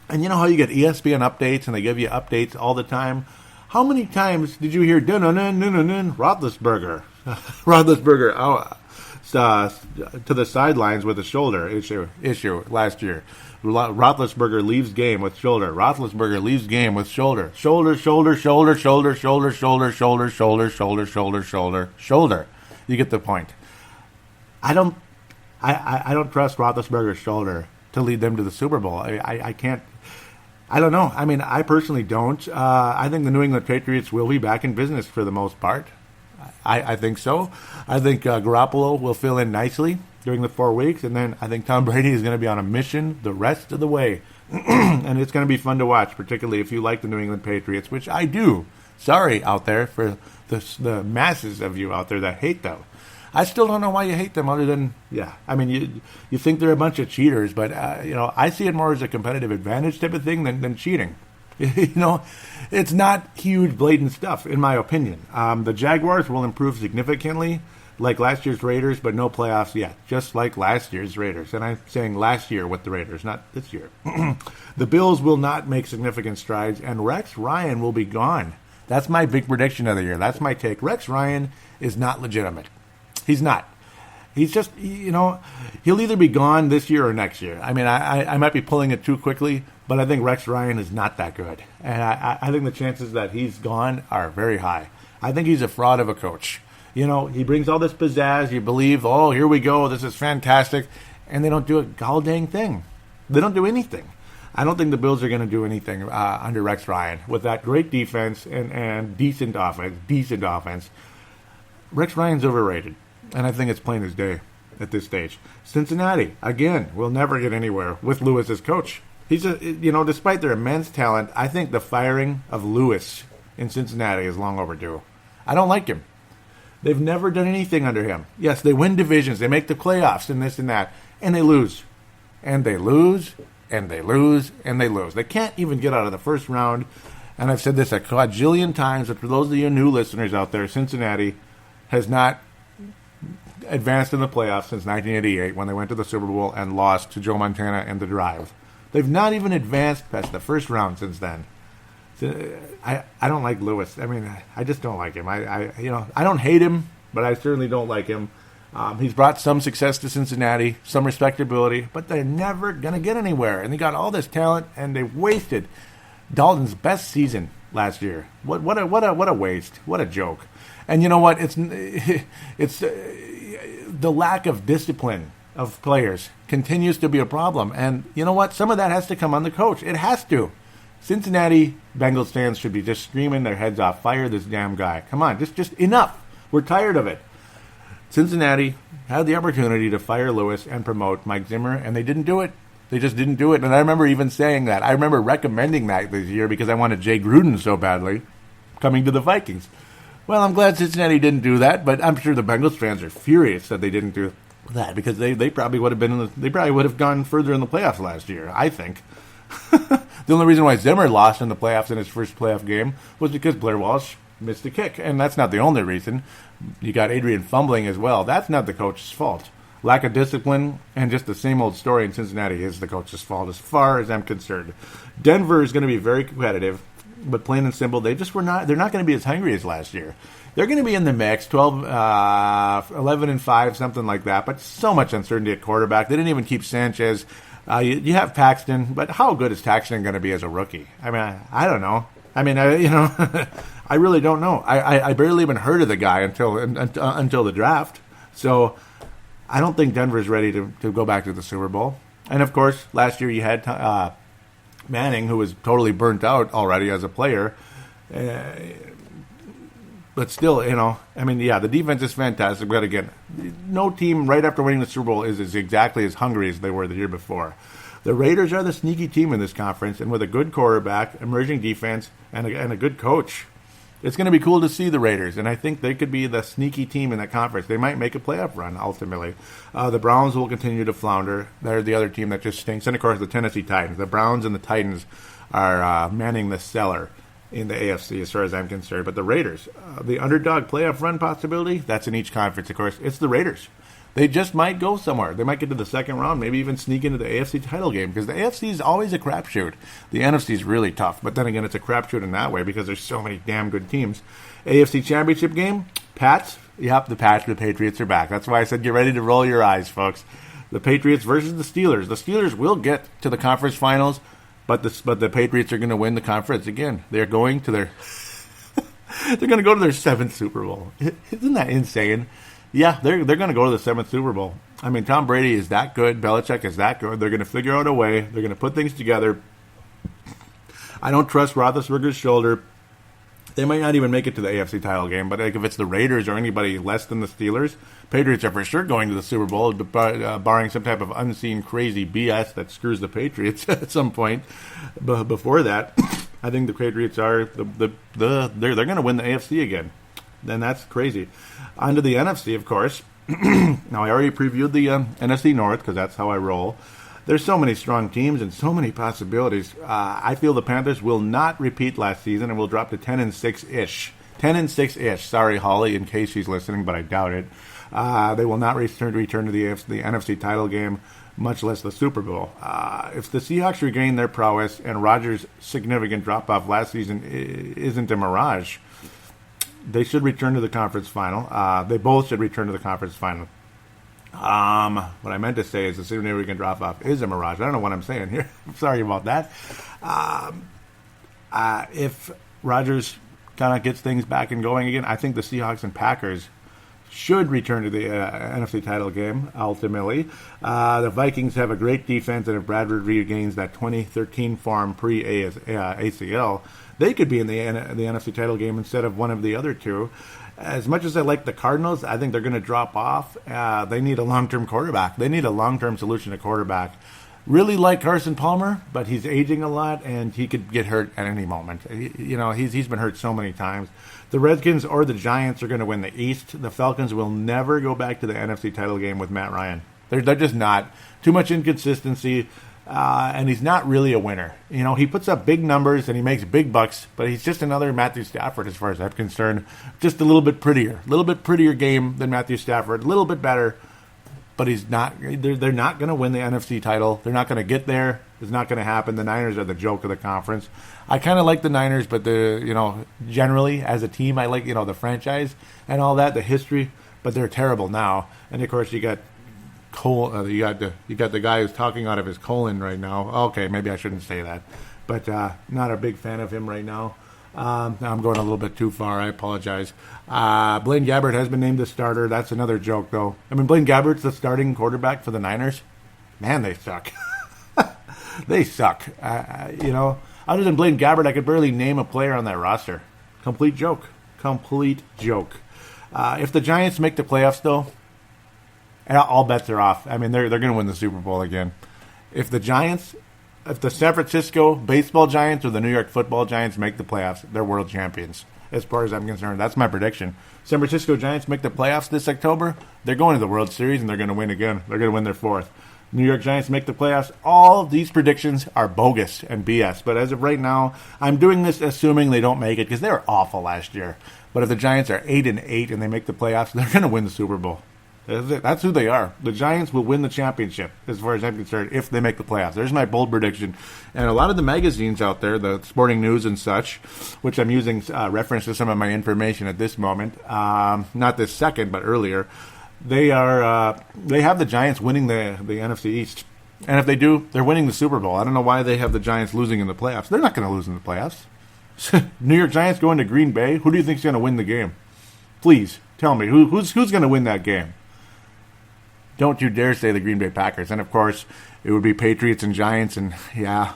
And you know how you get ESPN updates and they give you updates all the time? How many times did you hear Roethlisberger? Roethlisberger to the sidelines with a shoulder issue last year. Roethlisberger leaves game with shoulder. Roethlisberger leaves game with shoulder. Shoulder. You get the point. I I don't trust Roethlisberger's shoulder to lead them to the Super Bowl. I can't. I don't know. I mean, I personally don't. I think the New England Patriots will be back in business for the most part. I think so. I think Garoppolo will fill in nicely during the 4 weeks, and then I think Tom Brady is going to be on a mission the rest of the way. And it's going to be fun to watch, particularly if you like the New England Patriots, which I do. Sorry out there for the masses of you out there that hate them. I still don't know why you hate them other than, I mean, you think they're a bunch of cheaters, but, I see it more as a competitive advantage type of thing than cheating. It's not huge, blatant stuff, in my opinion. The Jaguars will improve significantly, like last year's Raiders, but no playoffs yet, just like last year's Raiders. And I'm saying last year with the Raiders, not this year. The Bills will not make significant strides, and Rex Ryan will be gone. That's my big prediction of the year. That's my take. Rex Ryan is not legitimate. He's not. He's just, he'll either be gone this year or next year. I mean, I might be pulling it too quickly, but I think Rex Ryan is not that good. And I think the chances that he's gone are very high. I think he's a fraud of a coach. He brings all this pizzazz. You believe, oh, here we go. This is fantastic. And they don't do a gall dang thing. They don't do anything. I don't think the Bills are going to do anything under Rex Ryan with that great defense and decent offense. Rex Ryan's overrated. And I think it's plain as day at this stage. Cincinnati, again, will never get anywhere with Lewis as coach. He's despite their immense talent, I think the firing of Lewis in Cincinnati is long overdue. I don't like him. They've never done anything under him. Yes, they win divisions, they make the playoffs and this and that, and they lose. And they lose, and they lose, and they lose. They can't even get out of the first round. And I've said this a quadrillion times, but for those of you new listeners out there, Cincinnati has not advanced in the playoffs since 1988 when they went to the Super Bowl and lost to Joe Montana and the Drive. They've not even advanced past the first round since then. I don't like Lewis. I mean, I just don't like him. I don't hate him, but I certainly don't like him. He's brought some success to Cincinnati, some respectability, but they're never going to get anywhere. And they got all this talent, and they wasted Dalton's best season last year. What a waste. What a joke. And you know what? It's the lack of discipline of players continues to be a problem. And you know what? Some of that has to come on the coach. It has to. Cincinnati Bengals fans should be just screaming their heads off. Fire this damn guy. Come on, just enough. We're tired of it. Cincinnati had the opportunity to fire Lewis and promote Mike Zimmer, and they didn't do it. They just didn't do it. And I remember even saying that. I remember recommending that this year because I wanted Jay Gruden so badly coming to the Vikings. Well, I'm glad Cincinnati didn't do that, but I'm sure the Bengals fans are furious that they didn't do that because they probably would have they probably would have gone further in the playoffs last year, I think. The only reason why Zimmer lost in the playoffs in his first playoff game was because Blair Walsh missed a kick, and that's not the only reason. You got Adrian fumbling as well. That's not the coach's fault. Lack of discipline and just the same old story in Cincinnati is the coach's fault as far as I'm concerned. Denver is going to be very competitive, but plain and simple, they're not going to be as hungry as last year. They're going to be in the mix, 11-5, something like that, but so much uncertainty at quarterback. They didn't even keep Sanchez. You have Paxton, but how good is Paxton going to be as a rookie? I mean, I don't know. I mean, I really don't know. I barely even heard of the guy until the draft. So I don't think Denver's ready to go back to the Super Bowl. And, of course, last year you had Manning, who was totally burnt out already as a player. But still, the defense is fantastic. But again, no team right after winning the Super Bowl is exactly as hungry as they were the year before. The Raiders are the sneaky team in this conference, and with a good quarterback, emerging defense, and a good coach, it's going to be cool to see the Raiders. And I think they could be the sneaky team in that conference. They might make a playoff run, ultimately. The Browns will continue to flounder. They're the other team that just stinks. And, of course, the Tennessee Titans. The Browns and the Titans are manning the cellar in the AFC as far as I'm concerned. But the Raiders, the underdog playoff run possibility, that's in each conference, of course. It's the Raiders. They just might go somewhere. They might get to the second round, maybe even sneak into the AFC title game, because the AFC is always a crapshoot. The NFC is really tough, but then again, it's a crapshoot in that way because there's so many damn good teams. AFC Championship game, Pats. Yep, the Patriots are back. That's why I said get ready to roll your eyes, folks. The Patriots versus the Steelers. The Steelers will get to the conference finals, but the Patriots are going to win the conference again. They're going to their they're going to go to their 7th Super Bowl. Isn't that insane? Yeah, they're going to go to the 7th Super Bowl. I mean, Tom Brady is that good. Belichick is that good. They're going to figure out a way. They're going to put things together. I don't trust Roethlisberger's shoulder. They might not even make it to the AFC title game, but like if it's the Raiders or anybody less than the Steelers, Patriots are for sure going to the Super Bowl, barring some type of unseen crazy BS that screws the Patriots at some point. But before that, I think the Patriots are they're going to win the AFC again. Then that's crazy. On to the NFC, of course. Now I already previewed the NFC North because that's how I roll. There's so many strong teams and so many possibilities. I feel the Panthers will not repeat last season and will drop to 10-6-ish. 10-6-ish. Sorry, Holly, in case she's listening, but I doubt it. They will not return to the NFC title game, much less the Super Bowl. If the Seahawks regain their prowess and Rodgers' significant drop-off last season isn't a mirage, they should return to the conference final. They both should return to the conference final. What I meant to say is the significant drop-off is a mirage. I don't know what I'm saying here. Sorry about that. If Rodgers kind of gets things back and going again, I think the Seahawks and Packers should return to the NFC title game, ultimately. The Vikings have a great defense, and if Bradford regains that 2013 form pre-ACL, they could be in the NFC title game instead of one of the other two. As much as I like the Cardinals, I think they're going to drop off. They need a long-term quarterback. They need a long-term solution to quarterback. Really like Carson Palmer, but he's aging a lot, and he could get hurt at any moment. He's been hurt so many times. The Redskins or the Giants are going to win the East. The Falcons will never go back to the NFC title game with Matt Ryan. They're just not. Too much inconsistency. And he's not really a winner. He puts up big numbers and he makes big bucks, but he's just another Matthew Stafford as far as I'm concerned. Just a little bit prettier game than Matthew Stafford, a little bit better, but he's not. They're not going to win the NFC title. They're not going to get there. It's not going to happen. The Niners are the joke of the conference. I kind of like the Niners, but generally as a team, I like the franchise and all that, the history, but they're terrible now. And of course, you got you got the guy who's talking out of his colon right now. Okay, maybe I shouldn't say that, but not a big fan of him right now. Now I'm going a little bit too far. I apologize. Blaine Gabbert has been named the starter. That's another joke, though. I mean, Blaine Gabbert's the starting quarterback for the Niners. Man, they suck. They suck. Other than Blaine Gabbert, I could barely name a player on that roster. Complete joke. If the Giants make the playoffs, though, all bets are off. I mean, they're going to win the Super Bowl again. If the San Francisco baseball Giants or the New York football Giants make the playoffs, they're world champions. As far as I'm concerned, that's my prediction. San Francisco Giants make the playoffs this October, they're going to the World Series and they're going to win again. They're going to win their fourth. New York Giants make the playoffs. All of these predictions are bogus and BS. But as of right now, I'm doing this assuming they don't make it because they were awful last year. But if the Giants are 8-8 and they make the playoffs, they're going to win the Super Bowl. That's who they are. The Giants will win the championship, as far as I'm concerned, if they make the playoffs. There's my bold prediction. And a lot of the magazines out there, the Sporting News and such, which I'm using reference to some of my information at this moment, not this second, but earlier, they have the Giants winning the NFC East. And if they do, they're winning the Super Bowl. I don't know why they have the Giants losing in the playoffs. They're not going to lose in the playoffs. New York Giants going to Green Bay. Who do you think is going to win the game? Please tell me who's going to win that game. Don't you dare say the Green Bay Packers. And, of course, it would be Patriots and Giants. And, yeah,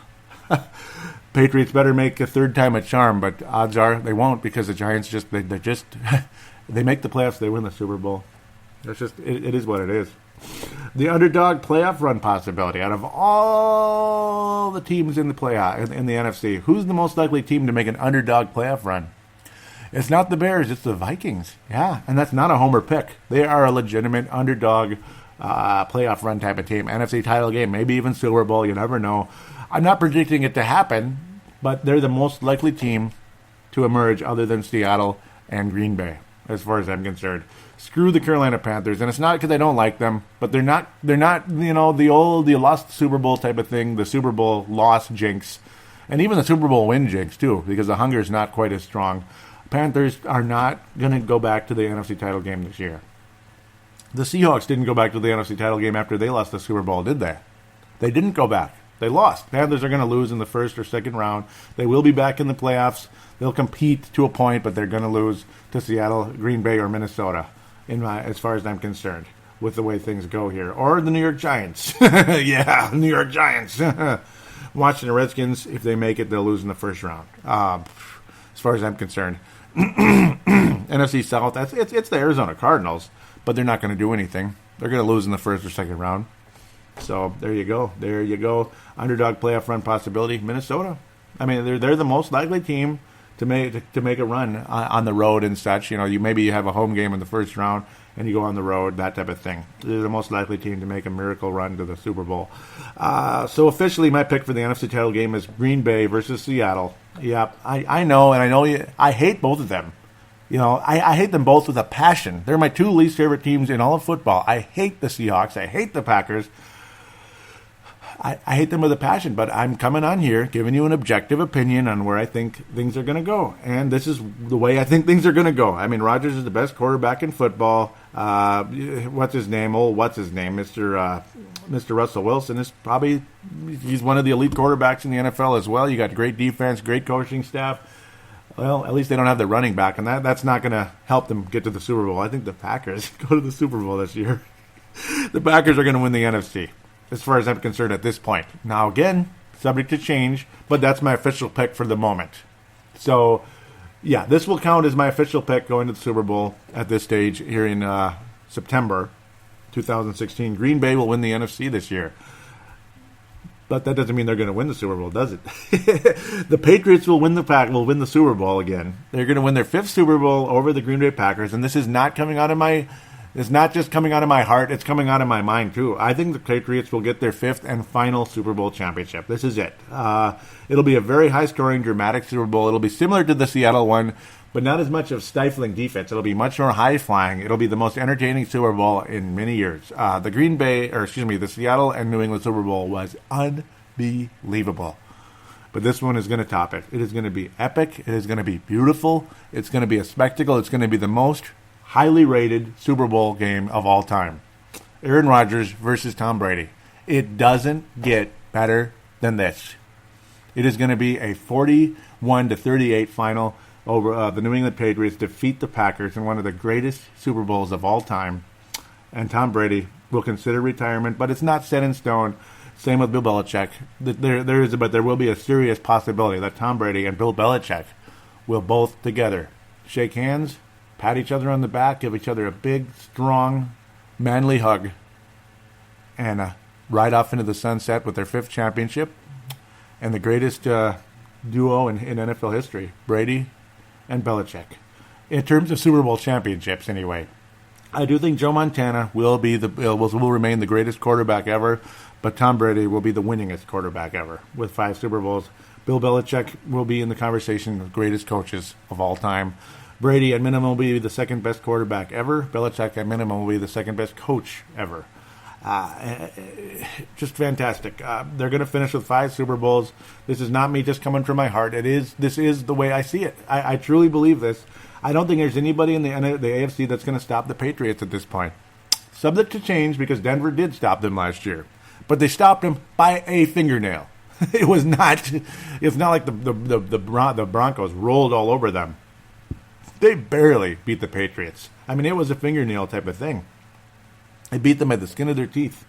Patriots better make a third time a charm. But odds are they won't because the Giants they make the playoffs, they win the Super Bowl. That's just it is what it is. The underdog playoff run possibility. Out of all the teams in the playoff in the NFC, who's the most likely team to make an underdog playoff run? It's not the Bears, it's the Vikings. Yeah, and that's not a homer pick. They are a legitimate underdog playoff run type of team. NFC title game, maybe even Super Bowl, you never know. I'm not predicting it to happen, but they're the most likely team to emerge other than Seattle and Green Bay, as far as I'm concerned. Screw the Carolina Panthers, and it's not because I don't like them, but they're not you lost the Super Bowl type of thing, the Super Bowl loss jinx, and even the Super Bowl win jinx too, because the hunger is not quite as strong. Panthers are not going to go back to the NFC title game this year. The Seahawks didn't go back to the NFC title game after they lost the Super Bowl, did they? They didn't go back. They lost. Panthers are going to lose in the first or second round. They will be back in the playoffs. They'll compete to a point, but they're going to lose to Seattle, Green Bay, or Minnesota, as far as I'm concerned. with the way things go here. Or the New York Giants. Yeah, New York Giants. Watching the Redskins, if they make it, they'll lose in the first round. As far as I'm concerned. NFC South, it's the Arizona Cardinals, but they're not going to do anything. They're going to lose in the first or second round. So there you go. There you go. Underdog playoff run possibility, Minnesota. I mean, they're the most likely team to make a run on the road and such. You know, you have a home game in the first round and you go on the road, that type of thing. They're the most likely team to make a miracle run to the Super Bowl. So officially, my pick for the NFC title game is Green Bay versus Seattle. Yeah, I know, and I know I hate both of them. You know, I hate them both with a passion. They're my two least favorite teams in all of football. I hate the Seahawks. I hate the Packers. I hate them with a passion, but I'm coming on here giving you an objective opinion on where I think things are going to go. And this is the way I think things are going to go. I mean, Rodgers is the best quarterback in football. What's his name? Mr. Russell Wilson is probably, he's one of the elite quarterbacks in the NFL as well. You got great defense, great coaching staff. Well, at least they don't have the running back, and that's not going to help them get to the Super Bowl. I think the Packers go to the Super Bowl this year. The Packers are going to win the NFC. As far as I'm concerned at this point. Now, again, subject to change, but that's my official pick for the moment. So, yeah, this will count as my official pick going to the Super Bowl at this stage here in September 2016. Green Bay will win the NFC this year. But that doesn't mean they're going to win the Super Bowl, does it? The Patriots will win the Super Bowl again. They're going to win their 5th Super Bowl over the Green Bay Packers, and this is not coming out of my... It's not just coming out of my heart, it's coming out of my mind, too. I think the Patriots will get their 5th and final Super Bowl championship. This is it. It'll be a very high-scoring, dramatic Super Bowl. It'll be similar to the Seattle one, but not as much of stifling defense. It'll be much more high-flying. It'll be the most entertaining Super Bowl in many years. The Seattle and New England Super Bowl was unbelievable. But this one is going to top it. It is going to be epic. It is going to be beautiful. It's going to be a spectacle. It's going to be the most highly rated Super Bowl game of all time. Aaron Rodgers versus Tom Brady. It doesn't get better than this. It is going to be a 41-38 final over the New England Patriots defeat the Packers in one of the greatest Super Bowls of all time. And Tom Brady will consider retirement, but it's not set in stone. Same with Bill Belichick. There will be a serious possibility that Tom Brady and Bill Belichick will both together shake hands, pat each other on the back, give each other a big, strong, manly hug, and ride off into the sunset with their 5th championship and the greatest duo in NFL history, Brady and Belichick. In terms of Super Bowl championships, anyway, I do think Joe Montana will remain the greatest quarterback ever, but Tom Brady will be the winningest quarterback ever with 5 Super Bowls. Bill Belichick will be in the conversation of greatest coaches of all time. Brady, at minimum, will be the 2nd best quarterback ever. Belichick, at minimum, will be the 2nd best coach ever. Just fantastic. They're going to finish with 5 Super Bowls. This is not me just coming from my heart. This is the way I see it. I truly believe this. I don't think there's anybody in the AFC that's going to stop the Patriots at this point. Subject to change because Denver did stop them last year. But they stopped them by a fingernail. It's not like the Broncos rolled all over them. They barely beat the Patriots. I mean, it was a fingernail type of thing. They beat them by the skin of their teeth,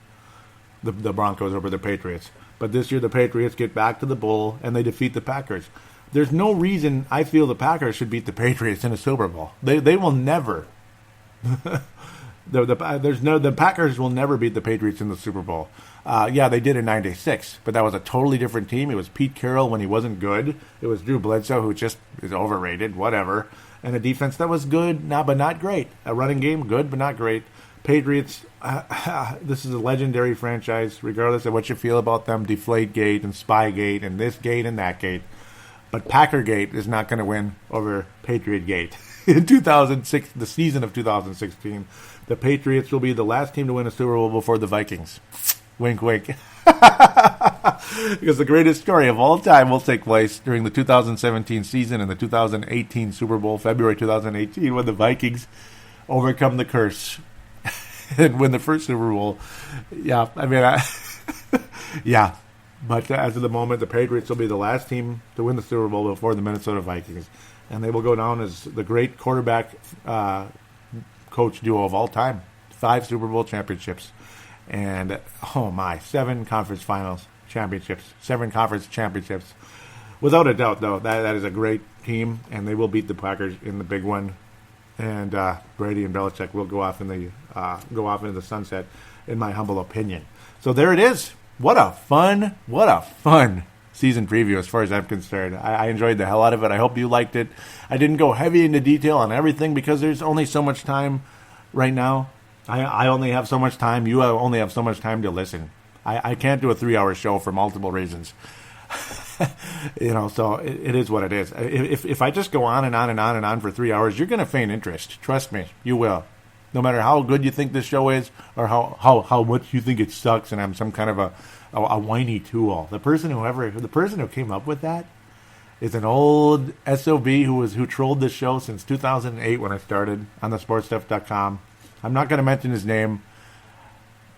the Broncos over the Patriots. But this year the Patriots get back to the bowl and they defeat the Packers. There's no reason I feel the Packers should beat the Patriots in a Super Bowl. They will never. The Packers will never beat the Patriots in the Super Bowl. Yeah, they did in '96, but that was a totally different team. It was Pete Carroll when he wasn't good. It was Drew Bledsoe, who just is overrated, whatever. And a defense that was good, but not great. A running game, good, but not great. Patriots, this is a legendary franchise, regardless of what you feel about them. Deflategate and Spygate and this gate and that gate. But Packergate is not going to win over Patriotgate. In 2006, the season of 2016, the Patriots will be the last team to win a Super Bowl before the Vikings. Wink, wink. Because the greatest story of all time will take place during the 2017 season and the 2018 Super Bowl, February 2018, when the Vikings overcome the curse and win the first Super Bowl. Yeah, I mean, yeah. But as of the moment, the Patriots will be the last team to win the Super Bowl before the Minnesota Vikings. And they will go down as the great quarterback coach duo of all time. 5 Super Bowl championships, and, 7 conference finals championships, 7 conference championships. Without a doubt, though, that is a great team, and they will beat the Packers in the big one. And Brady and Belichick will go off into the sunset, in my humble opinion. So there it is. What a fun season preview as far as I'm concerned. I enjoyed the hell out of it. I hope you liked it. I didn't go heavy into detail on everything because there's only so much time right now. I only have so much time. You only have so much time to listen. I can't do a 3-hour show for multiple reasons. So it is what it is. If I just go on and on and on and on for 3 hours, you're going to feign interest. Trust me, you will. No matter how good you think this show is, or how much you think it sucks, and I'm some kind of a whiny tool. The person who came up with that is an old SOB who trolled this show since 2008 when I started on the sportstuff.com. I'm not going to mention his name.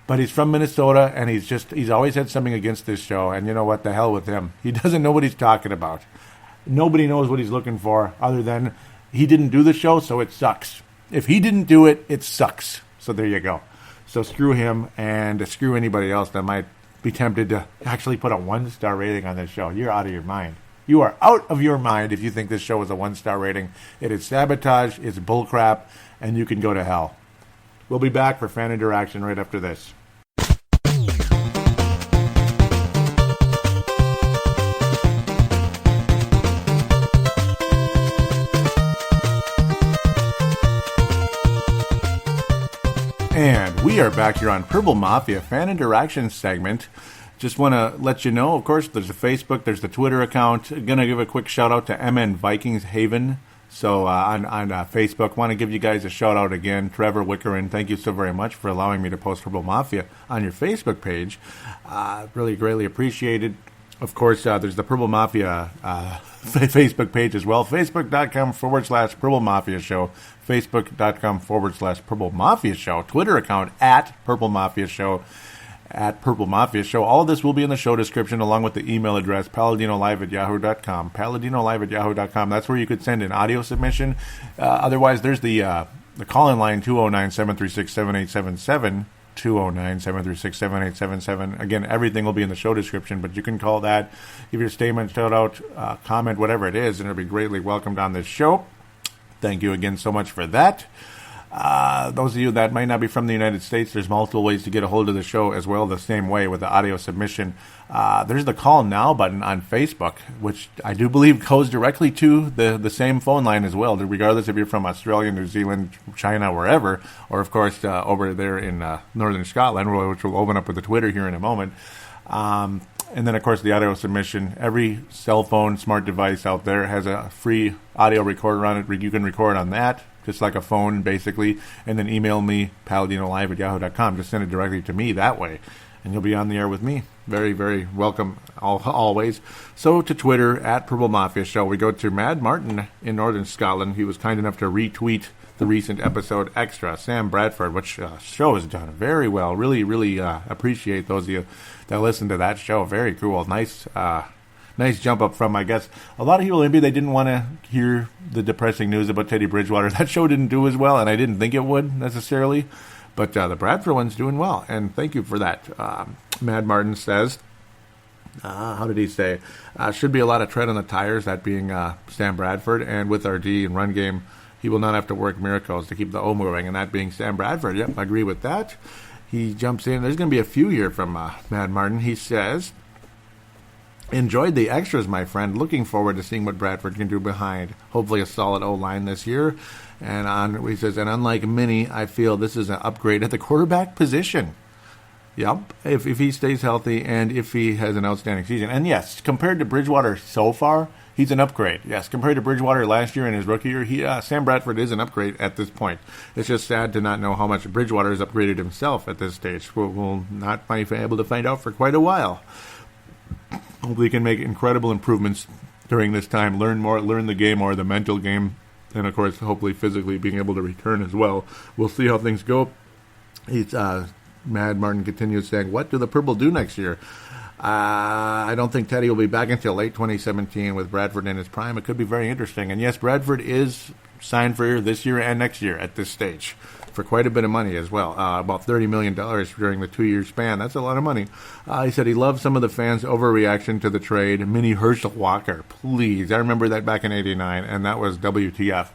But he's from Minnesota, and he's always had something against this show. And you know what? The hell with him. He doesn't know what he's talking about. Nobody knows what he's looking for other than he didn't do the show, so it sucks. If he didn't do it, it sucks. So there you go. So screw him and screw anybody else that might be tempted to actually put a 1-star rating on this show. You're out of your mind. You are out of your mind if you think this show is a 1-star rating. It is sabotage, it's bullcrap, and you can go to hell. We'll be back for fan interaction right after this. And we are back here on Purple Mafia fan interaction segment. Just want to let you know, of course, there's a Facebook, there's the Twitter account. Going to give a quick shout out to MN Vikings Haven. So on Facebook, want to give you guys a shout out again. Trevor Wickerin, thank you so very much for allowing me to post Purple Mafia on your Facebook page. Really greatly appreciated. Of course, there's the Purple Mafia Facebook page as well. Facebook.com/Purple Mafia Show. Facebook.com/Purple Mafia Show. Twitter account @Purple Mafia Show. @Purple Mafia Show. All of this will be in the show description along with the email address, paladinolive@yahoo.com. Paladinolive@yahoo.com. That's where you could send an audio submission. Otherwise, there's the call-in line, 209-736-7877. 209-736-7877. Again, everything will be in the show description, but you can call that, give your statement, shout out, comment, whatever it is, and it'll be greatly welcomed on this show. Thank you again so much for that. Those of you that might not be from the United States, there's multiple ways to get a hold of the show as well, the same way with the audio submission. There's the call now button on Facebook, which I do believe goes directly to the same phone line as well, regardless if you're from Australia, New Zealand, China, wherever, or of course over there in northern Scotland, which we'll open up with the Twitter here in a moment. And then, of course, the audio submission. Every cell phone, smart device out there has a free audio recorder on it. You can record on that, just like a phone, basically, and then email me, paladinolive@yahoo.com. Just send it directly to me that way, and you'll be on the air with me. Very, very welcome, always. So to Twitter, @Purple Mafia Show. We go to Mad Martin in Northern Scotland. He was kind enough to retweet the recent episode extra, Sam Bradford, which show has done very well. Really, really appreciate those of you that listen to that show. Very cool. Nice jump up from, I guess, a lot of people. Maybe they didn't want to hear the depressing news about Teddy Bridgewater. That show didn't do as well, and I didn't think it would necessarily. But the Bradford one's doing well, and thank you for that. Mad Martin says, how did he say? Should be a lot of tread on the tires, that being Sam Bradford, and with our D and run game, he will not have to work miracles to keep the O moving, and that being Sam Bradford. Yep, I agree with that. He jumps in. There's going to be a few here from Mad Martin. He says, enjoyed the extras, my friend. Looking forward to seeing what Bradford can do behind. Hopefully a solid O-line this year. And he says, and unlike Minnie, I feel this is an upgrade at the quarterback position. Yep, if he stays healthy and if he has an outstanding season. And yes, compared to Bridgewater so far, he's an upgrade. Yes, compared to Bridgewater last year and his rookie year, Sam Bradford is an upgrade at this point. It's just sad to not know how much Bridgewater has upgraded himself at this stage. We'll not be able to find out for quite a while. Hopefully he can make incredible improvements during this time, learn the game or the mental game, and of course, hopefully physically being able to return as well. We'll see how things go. Mad Martin continues saying, what do the Purple do next year? I don't think Teddy will be back until late 2017 with Bradford in his prime. It could be very interesting. And yes, Bradford is signed for this year and next year at this stage for quite a bit of money as well, about $30 million during the 2-year span. That's a lot of money. He said he loved some of the fans' overreaction to the trade. Mini Herschel Walker, please. I remember that back in '89, and that was WTF.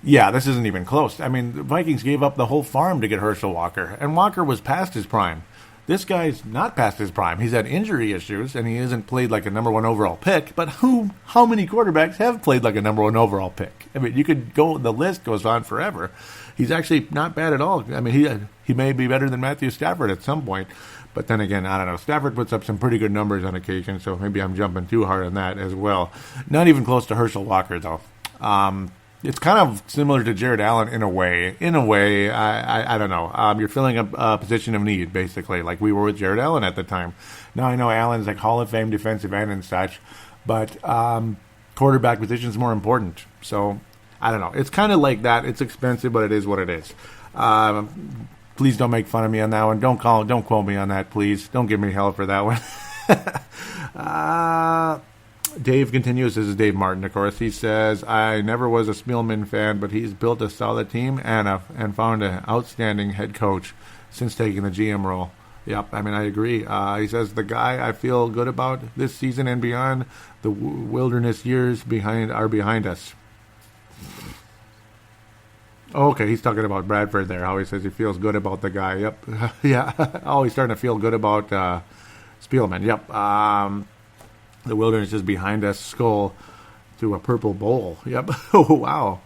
Yeah, this isn't even close. I mean, the Vikings gave up the whole farm to get Herschel Walker, and Walker was past his prime. This guy's not past his prime. He's had injury issues, and he hasn't played like a number one overall pick. But how many quarterbacks have played like a number one overall pick? I mean, you could go, the list goes on forever. He's actually not bad at all. I mean, he may be better than Matthew Stafford at some point. But then again, I don't know. Stafford puts up some pretty good numbers on occasion, so maybe I'm jumping too hard on that as well. Not even close to Herschel Walker, though. It's kind of similar to Jared Allen in a way. I don't know. You're filling a position of need, basically, like we were with Jared Allen at the time. Now, I know Allen's like Hall of Fame defensive end and such, but quarterback position is more important. So, I don't know. It's kind of like that. It's expensive, but it is what it is. Please don't make fun of me on that one. Don't quote me on that, please. Don't give me hell for that one. Dave continues. This is Dave Martin, of course. He says, I never was a Spielman fan, but he's built a solid team and found an outstanding head coach since taking the GM role. Yep, I mean, I agree. He says, the guy I feel good about this season and beyond, the wilderness years are behind us. Okay, he's talking about Bradford there, how he says he feels good about the guy. Yep. Yeah. Oh, he's starting to feel good about Spielman. Yep. The wilderness is behind us. Skull to a purple bowl. Yep. Oh, wow.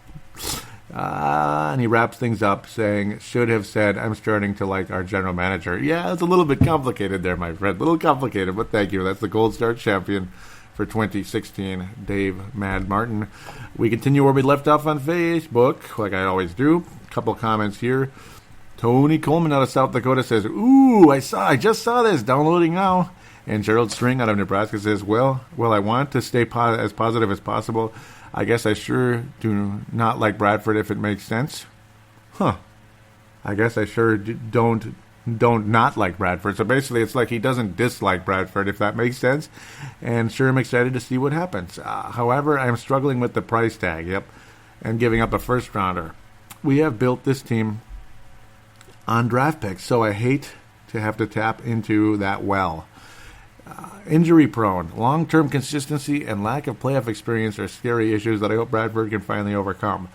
And he wraps things up saying, should have said, I'm starting to like our general manager. Yeah, it's a little bit complicated there, my friend. A little complicated, but thank you. That's the Gold Star champion for 2016, Dave Mad Martin. We continue where we left off on Facebook, like I always do. A couple comments here. Tony Coleman out of South Dakota says, ooh, I just saw this. Downloading now. And Gerald String out of Nebraska says, well, I want to stay as positive as possible. I guess I sure do not like Bradford if it makes sense. Huh. I guess I sure don't not like Bradford. So basically it's like he doesn't dislike Bradford, if that makes sense. And sure, I'm excited to see what happens. However, I'm struggling with the price tag, and giving up a first rounder. We have built this team on draft picks, so I hate to have to tap into that well. Injury prone, long-term consistency, and lack of playoff experience are scary issues that I hope Bradford can finally overcome.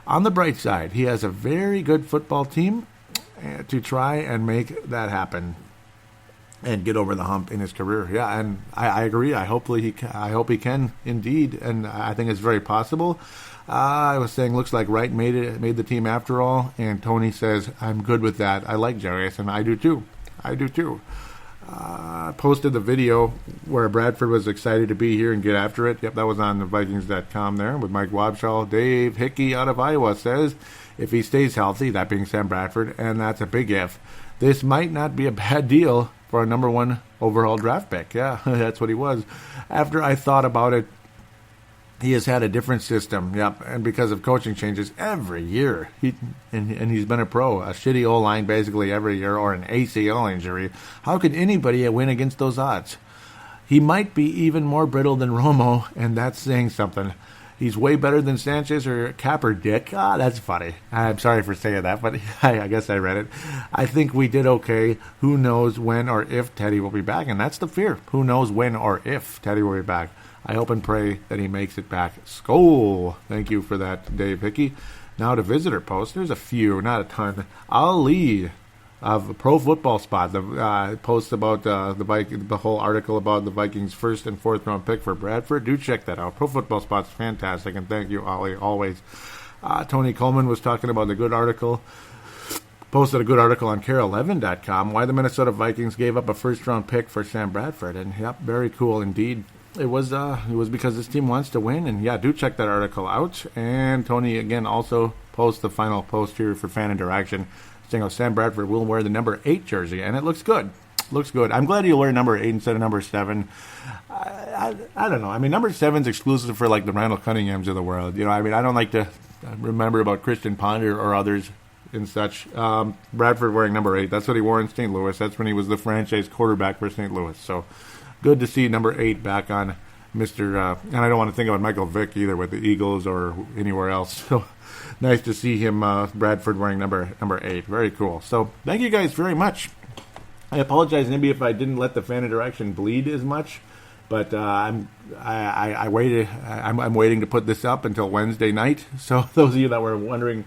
On the bright side, he has a very good football team to try and make that happen and get over the hump in his career. Yeah, and I agree. I hope he can indeed, and I think it's very possible. I was saying, looks like Wright made the team after all, and Tony says, I'm good with that. I like Jarius, and I do too. Posted the video where Bradford was excited to be here and get after it. Yep, that was on the Vikings.com there with Mike Wabshaw. Dave Hickey out of Iowa says, if he stays healthy, that being Sam Bradford, and that's a big if, this might not be a bad deal for a number one overall draft pick. Yeah, that's what he was. After I thought about it, he has had a different system, and because of coaching changes every year, he's been a pro, a shitty O-line basically every year, or an ACL injury. How could anybody win against those odds? He might be even more brittle than Romo, and that's saying something. He's way better than Sanchez or Kaepernick. That's funny. I'm sorry for saying that, but I guess I read it. I think we did okay. Who knows when or if Teddy will be back, and that's the fear. Who knows when or if Teddy will be back. I hope and pray that he makes it back. Skol! Thank you for that, Dave Hickey. Now to visitor posts. There's a few, not a ton. Ali of Pro Football Spot, the post about the whole article about the Vikings' first and fourth round pick for Bradford. Do check that out. Pro Football Spot's fantastic, and thank you, Ali, always. Tony Coleman was talking about the good article. Posted a good article on Care11.com why the Minnesota Vikings gave up a first round pick for Sam Bradford, and yep, very cool indeed. It was because this team wants to win, and yeah, do check that article out. And Tony again also posts the final post here for fan interaction, saying how Sam Bradford will wear the number 8 jersey, and it looks good. Looks good. I'm glad he'll wear number 8 instead of number 7. I don't know. I mean, number 7's exclusive for like the Randall Cunninghams of the world. I mean, I don't like to remember about Christian Ponder or others and such. Bradford wearing number 8. That's what he wore in St. Louis. That's when he was the franchise quarterback for St. Louis. So good to see number 8 back on Mr. And I don't want to think about Michael Vick either with the Eagles or anywhere else. So nice to see him, Bradford, wearing number 8. Very cool. So thank you guys very much. I apologize maybe if I didn't let the fan interaction bleed as much, but I'm waiting to put this up until Wednesday night. So those of you that were wondering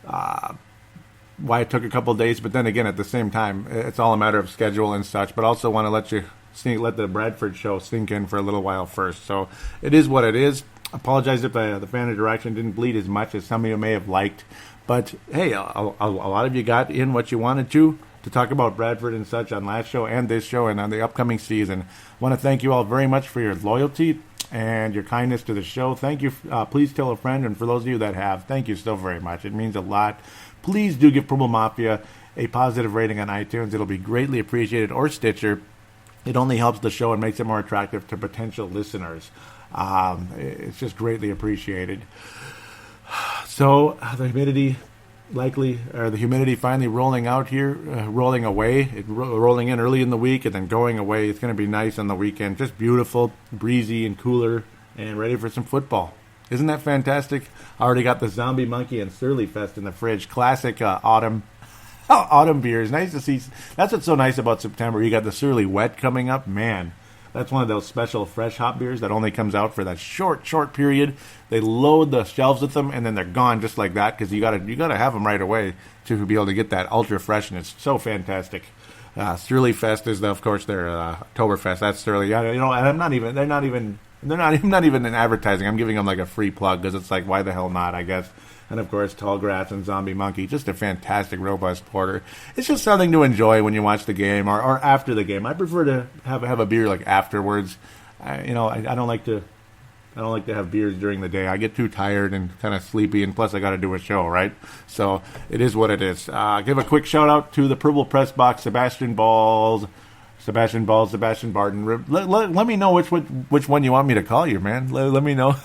why it took a couple days, but then again, at the same time, it's all a matter of schedule and such. But also want to let the Bradford show sink in for a little while first. So it is what it is. Apologize if the fan interaction didn't bleed as much as some of you may have liked. But hey, a lot of you got in what you wanted to talk about Bradford and such on last show and this show and on the upcoming season. Want to thank you all very much for your loyalty and your kindness to the show. Thank you. Please tell a friend, and for those of you that have, thank you so very much. It means a lot. Please do give Purple Mafia a positive rating on iTunes. It'll be greatly appreciated, or Stitcher. It only helps the show and makes it more attractive to potential listeners. It's just greatly appreciated. So the humidity finally rolling out here, rolling away, rolling in early in the week and then going away. It's going to be nice on the weekend. Just beautiful, breezy and cooler, and ready for some football. Isn't that fantastic? I already got the Zombie Monkey and Surly Fest in the fridge. Classic autumn beers. Nice to see. That's what's so nice about September. You got the Surly Wet coming up. Man, that's one of those special fresh hop beers that only comes out for that short period. They load the shelves with them, and then they're gone just like that, because you gotta have them right away to be able to get that ultra freshness. So fantastic. Surly Fest is, of course, their Oktoberfest. That's Surly. And I'm not even. I'm not even in advertising. I'm giving them like a free plug, because it's like, why the hell not, I guess. And of course, Tall Grass and Zombie Monkey, just a fantastic, robust porter. It's just something to enjoy when you watch the game or after the game. I prefer to have a beer like afterwards. I don't like to have beers during the day. I get too tired and kind of sleepy, and plus I got to do a show, right? So it is what it is. Give a quick shout out to the Purple Press Box, Sebastian Barton. Let me know which one you want me to call you, man. Let me know.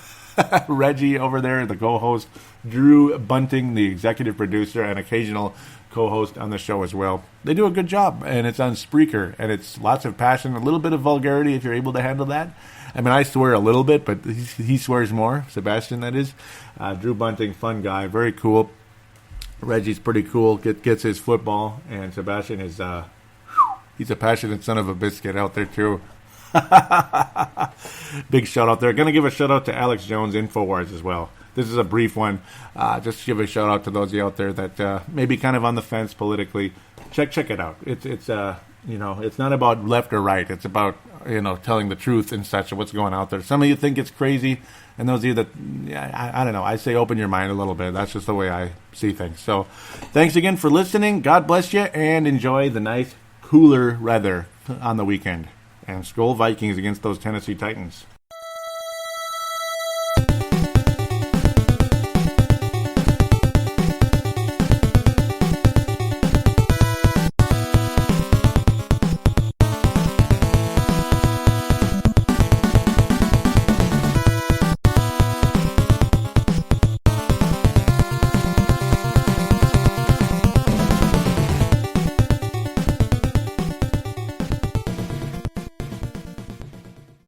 Reggie over there, the co-host. Drew Bunting, the executive producer and occasional co-host on the show as well. They do a good job, and it's on Spreaker, and it's lots of passion, a little bit of vulgarity if you're able to handle that. I mean, I swear a little bit, but he swears more. Sebastian, that is. Drew Bunting, fun guy, very cool. Reggie's pretty cool, gets his football, and Sebastian is, he's a passionate son of a biscuit out there too. Big shout out there. Going to give a shout out to Alex Jones, InfoWars, as well. This is a brief one. Just give a shout out to those of you out there that may be kind of on the fence politically. Check it out. It's not about left or right. It's about telling the truth and such of what's going out there. Some of you think it's crazy, and those of you that I don't know. I say open your mind a little bit. That's just the way I see things. So, thanks again for listening. God bless you, and enjoy the nice cooler weather on the weekend. And Skol Vikings against those Tennessee Titans.